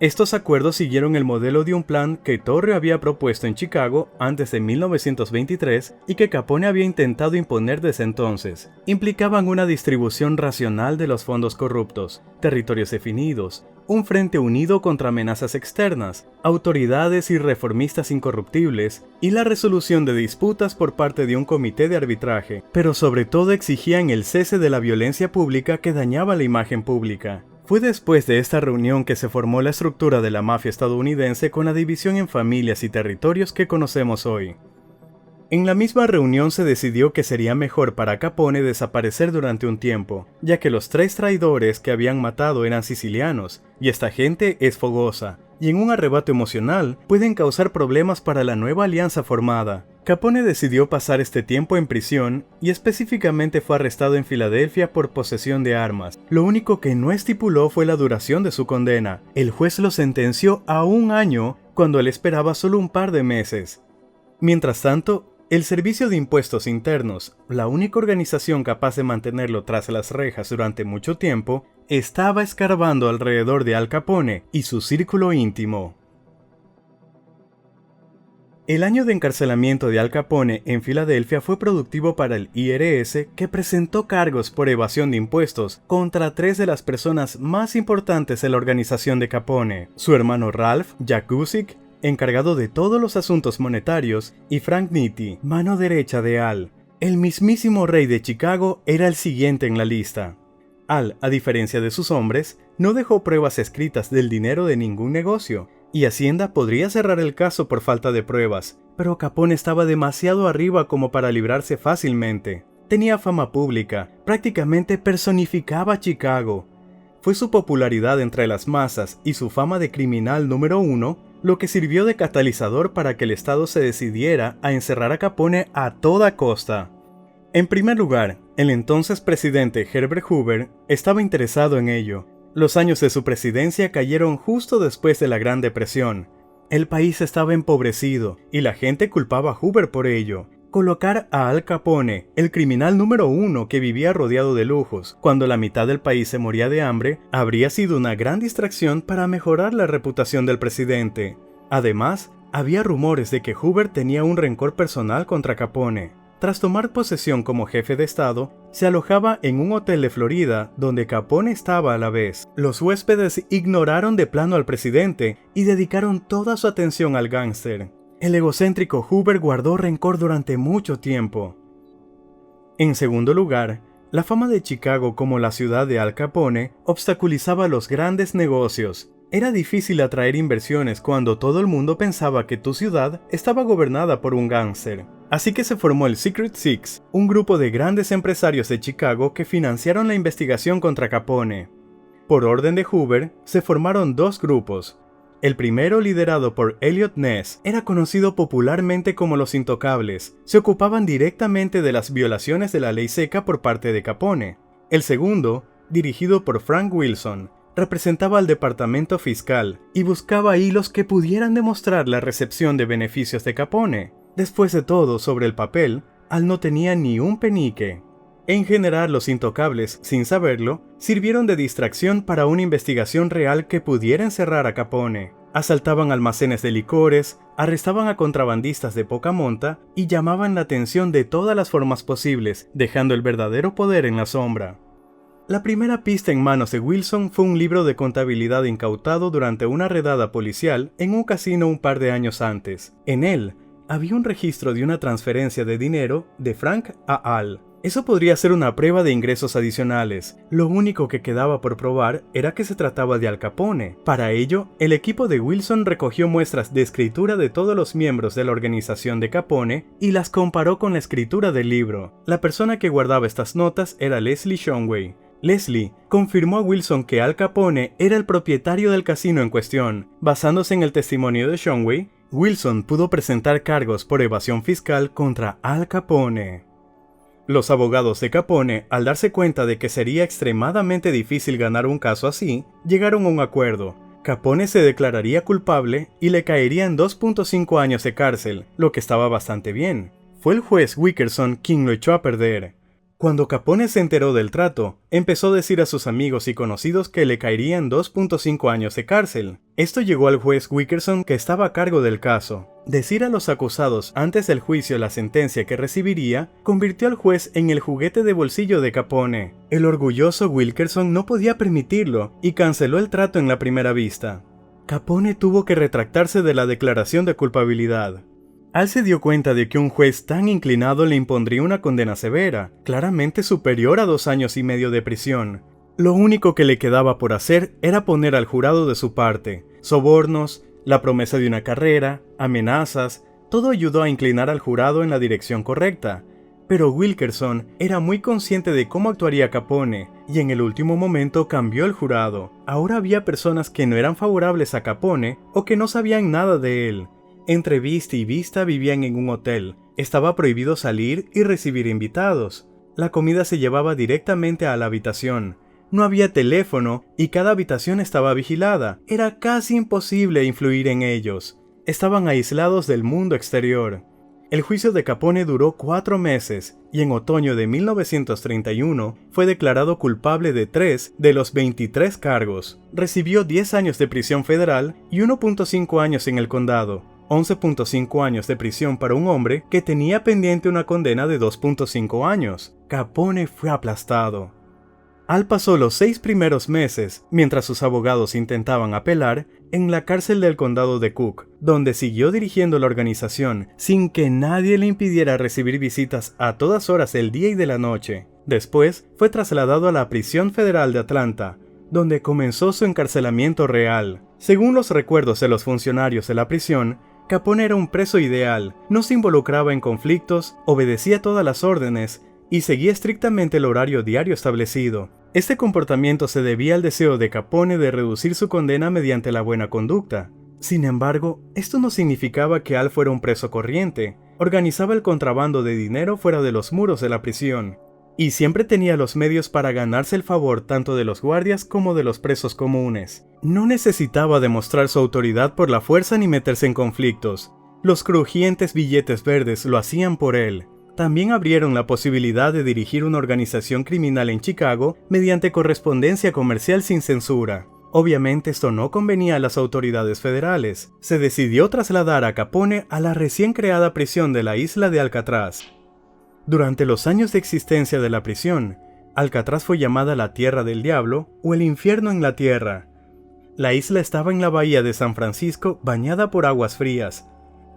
Speaker 1: Estos acuerdos siguieron el modelo de un plan que Torre había propuesto en Chicago antes de 1923 y que Capone había intentado imponer desde entonces. Implicaban una distribución racional de los fondos corruptos, territorios definidos, un frente unido contra amenazas externas, autoridades y reformistas incorruptibles, y la resolución de disputas por parte de un comité de arbitraje, pero sobre todo exigían el cese de la violencia pública que dañaba la imagen pública. Fue después de esta reunión que se formó la estructura de la mafia estadounidense con la división en familias y territorios que conocemos hoy. En la misma reunión se decidió que sería mejor para Capone desaparecer durante un tiempo, ya que los 3 traidores que habían matado eran sicilianos, y esta gente es fogosa, y en un arrebato emocional pueden causar problemas para la nueva alianza formada. Capone decidió pasar este tiempo en prisión y específicamente fue arrestado en Filadelfia por posesión de armas. Lo único que no estipuló fue la duración de su condena. El juez lo sentenció a 1 año cuando él esperaba solo un par de meses. Mientras tanto, el Servicio de Impuestos Internos, la única organización capaz de mantenerlo tras las rejas durante mucho tiempo, estaba escarbando alrededor de Al Capone y su círculo íntimo. El año de encarcelamiento de Al Capone en Filadelfia fue productivo para el IRS, que presentó cargos por evasión de impuestos contra 3 de las personas más importantes de la organización de Capone: su hermano Ralph, Jack Gusick, encargado de todos los asuntos monetarios, y Frank Nitti, mano derecha de Al. El mismísimo rey de Chicago era el siguiente en la lista. Al, a diferencia de sus hombres, no dejó pruebas escritas del dinero de ningún negocio, y Hacienda podría cerrar el caso por falta de pruebas, pero Capone estaba demasiado arriba como para librarse fácilmente. Tenía fama pública, prácticamente personificaba Chicago. Fue su popularidad entre las masas y su fama de criminal número 1 lo que sirvió de catalizador para que el Estado se decidiera a encerrar a Capone a toda costa. En primer lugar, el entonces presidente Herbert Hoover estaba interesado en ello. Los años de su presidencia cayeron justo después de la Gran Depresión. El país estaba empobrecido y la gente culpaba a Hoover por ello. Colocar a Al Capone, el criminal número 1 que vivía rodeado de lujos, cuando la mitad del país se moría de hambre, habría sido una gran distracción para mejorar la reputación del presidente. Además, había rumores de que Hoover tenía un rencor personal contra Capone. Tras tomar posesión como jefe de Estado, se alojaba en un hotel de Florida donde Capone estaba a la vez. Los huéspedes ignoraron de plano al presidente y dedicaron toda su atención al gángster. El egocéntrico Hoover guardó rencor durante mucho tiempo. En segundo lugar, la fama de Chicago como la ciudad de Al Capone obstaculizaba los grandes negocios. Era difícil atraer inversiones cuando todo el mundo pensaba que tu ciudad estaba gobernada por un gángster. Así que se formó el Secret Six, un grupo de grandes empresarios de Chicago que financiaron la investigación contra Capone. Por orden de Hoover, se formaron 2 grupos. El primero, liderado por Eliot Ness, era conocido popularmente como los Intocables. Se ocupaban directamente de las violaciones de la ley seca por parte de Capone. El segundo, dirigido por Frank Wilson, representaba al departamento fiscal y buscaba hilos que pudieran demostrar la recepción de beneficios de Capone. Después de todo, sobre el papel, Al no tenía ni un penique. En general, los Intocables, sin saberlo, sirvieron de distracción para una investigación real que pudiera encerrar a Capone. Asaltaban almacenes de licores, arrestaban a contrabandistas de poca monta y llamaban la atención de todas las formas posibles, dejando el verdadero poder en la sombra. La primera pista en manos de Wilson fue un libro de contabilidad incautado durante una redada policial en un casino un par de años antes. En él, había un registro de una transferencia de dinero de Frank a Al. Eso podría ser una prueba de ingresos adicionales. Lo único que quedaba por probar era que se trataba de Al Capone. Para ello, el equipo de Wilson recogió muestras de escritura de todos los miembros de la organización de Capone y las comparó con la escritura del libro. La persona que guardaba estas notas era Leslie Shumway. Leslie confirmó a Wilson que Al Capone era el propietario del casino en cuestión. Basándose en el testimonio de Shumway, Wilson pudo presentar cargos por evasión fiscal contra Al Capone. Los abogados de Capone, al darse cuenta de que sería extremadamente difícil ganar un caso así, llegaron a un acuerdo. Capone se declararía culpable y le caerían 2.5 años de cárcel, lo que estaba bastante bien. Fue el juez Wickerson quien lo echó a perder. Cuando Capone se enteró del trato, empezó a decir a sus amigos y conocidos que le caerían 2.5 años de cárcel. Esto llegó al juez Wickerson, que estaba a cargo del caso. Decir a los acusados antes del juicio la sentencia que recibiría convirtió al juez en el juguete de bolsillo de Capone. El orgulloso Wilkerson no podía permitirlo y canceló el trato en la primera vista. Capone tuvo que retractarse de la declaración de culpabilidad. Al se dio cuenta de que un juez tan inclinado le impondría una condena severa, claramente superior a 2 años y medio de prisión. Lo único que le quedaba por hacer era poner al jurado de su parte. Sobornos, la promesa de una carrera, amenazas, todo ayudó a inclinar al jurado en la dirección correcta. Pero Wilkerson era muy consciente de cómo actuaría Capone, y en el último momento cambió el jurado. Ahora había personas que no eran favorables a Capone o que no sabían nada de él. Entre vista y vista vivían en un hotel. Estaba prohibido salir y recibir invitados. La comida se llevaba directamente a la habitación. No había teléfono y cada habitación estaba vigilada. Era casi imposible influir en ellos. Estaban aislados del mundo exterior. El juicio de Capone duró 4 meses y en otoño de 1931 fue declarado culpable de 3 de los 23 cargos. Recibió 10 años de prisión federal y 1.5 años en el condado. 11.5 años de prisión para un hombre que tenía pendiente una condena de 2.5 años. Capone fue aplastado. Al pasó los 6 primeros meses, mientras sus abogados intentaban apelar, en la cárcel del condado de Cook, donde siguió dirigiendo la organización sin que nadie le impidiera recibir visitas a todas horas del día y de la noche. Después fue trasladado a la prisión federal de Atlanta, donde comenzó su encarcelamiento real. Según los recuerdos de los funcionarios de la prisión, Capone era un preso ideal, no se involucraba en conflictos, obedecía todas las órdenes y seguía estrictamente el horario diario establecido. Este comportamiento se debía al deseo de Capone de reducir su condena mediante la buena conducta. Sin embargo, esto no significaba que Al fuera un preso corriente. Organizaba el contrabando de dinero fuera de los muros de la prisión, y siempre tenía los medios para ganarse el favor tanto de los guardias como de los presos comunes. No necesitaba demostrar su autoridad por la fuerza ni meterse en conflictos. Los crujientes billetes verdes lo hacían por él. También abrieron la posibilidad de dirigir una organización criminal en Chicago mediante correspondencia comercial sin censura. Obviamente esto no convenía a las autoridades federales. Se decidió trasladar a Capone a la recién creada prisión de la isla de Alcatraz. Durante los años de existencia de la prisión, Alcatraz fue llamada la Tierra del Diablo o el Infierno en la Tierra. La isla estaba en la bahía de San Francisco, bañada por aguas frías.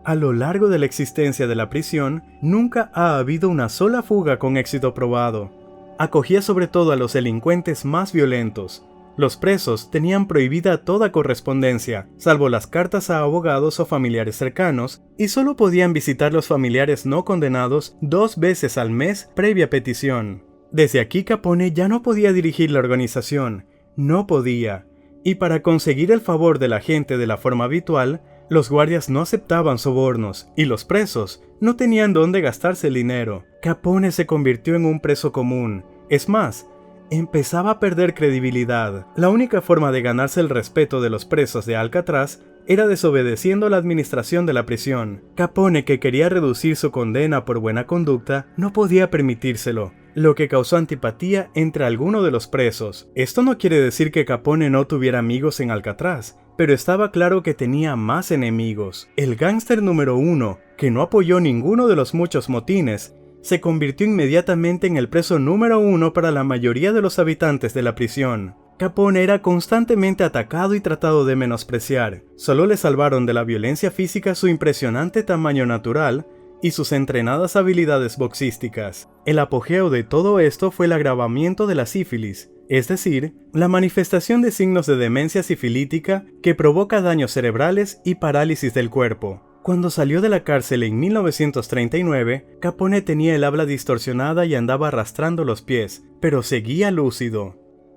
Speaker 1: A lo largo de la existencia de la prisión, nunca ha habido una sola fuga con éxito probado. Acogía sobre todo a los delincuentes más violentos. Los presos tenían prohibida toda correspondencia, salvo las cartas a abogados o familiares cercanos, y solo podían visitar los familiares no condenados 2 veces al mes previa petición. Desde aquí Capone ya no podía dirigir la organización. No podía. Y para conseguir el favor de la gente de la forma habitual, los guardias no aceptaban sobornos y los presos no tenían dónde gastarse el dinero. Capone se convirtió en un preso común. Es más, empezaba a perder credibilidad. La única forma de ganarse el respeto de los presos de Alcatraz era desobedeciendo la administración de la prisión. Capone, que quería reducir su condena por buena conducta, no podía permitírselo, lo que causó antipatía entre algunos de los presos. Esto no quiere decir que Capone no tuviera amigos en Alcatraz, pero estaba claro que tenía más enemigos. El gángster número 1, que no apoyó ninguno de los muchos motines, se convirtió inmediatamente en el preso número 1 para la mayoría de los habitantes de la prisión. Capone era constantemente atacado y tratado de menospreciar. Solo le salvaron de la violencia física su impresionante tamaño natural y sus entrenadas habilidades boxísticas. El apogeo de todo esto fue el agravamiento de la sífilis, es decir, la manifestación de signos de demencia sifilítica que provoca daños cerebrales y parálisis del cuerpo. Cuando salió de la cárcel en 1939, Capone tenía el habla distorsionada y andaba arrastrando los pies, pero seguía lúcido.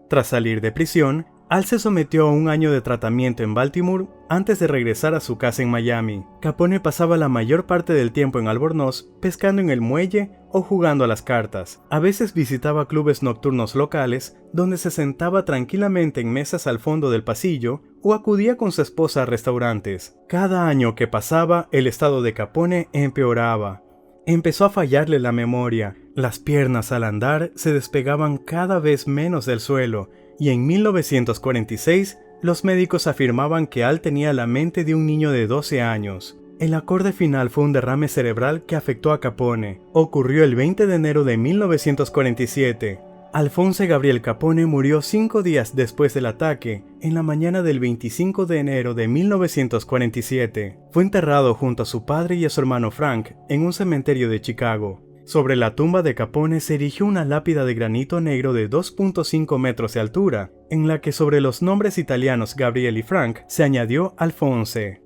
Speaker 1: Tras salir de prisión, Al se sometió a un año de tratamiento en Baltimore antes de regresar a su casa en Miami. Capone pasaba la mayor parte del tiempo en Albornoz pescando en el muelle o jugando a las cartas. A veces visitaba clubes nocturnos locales donde se sentaba tranquilamente en mesas al fondo del pasillo o acudía con su esposa a restaurantes. Cada año que pasaba, el estado de Capone empeoraba. Empezó a fallarle la memoria, las piernas al andar se despegaban cada vez menos del suelo, y en 1946 los médicos afirmaban que Al tenía la mente de un niño de 12 años. El acorde final fue un derrame cerebral que afectó a Capone. Ocurrió el 20 de enero de 1947. Alphonse Gabriel Capone murió 5 días después del ataque, en la mañana del 25 de enero de 1947. Fue enterrado junto a su padre y a su hermano Frank en un cementerio de Chicago. Sobre la tumba de Capone se erigió una lápida de granito negro de 2.5 metros de altura, en la que sobre los nombres italianos Gabriel y Frank se añadió Alphonse.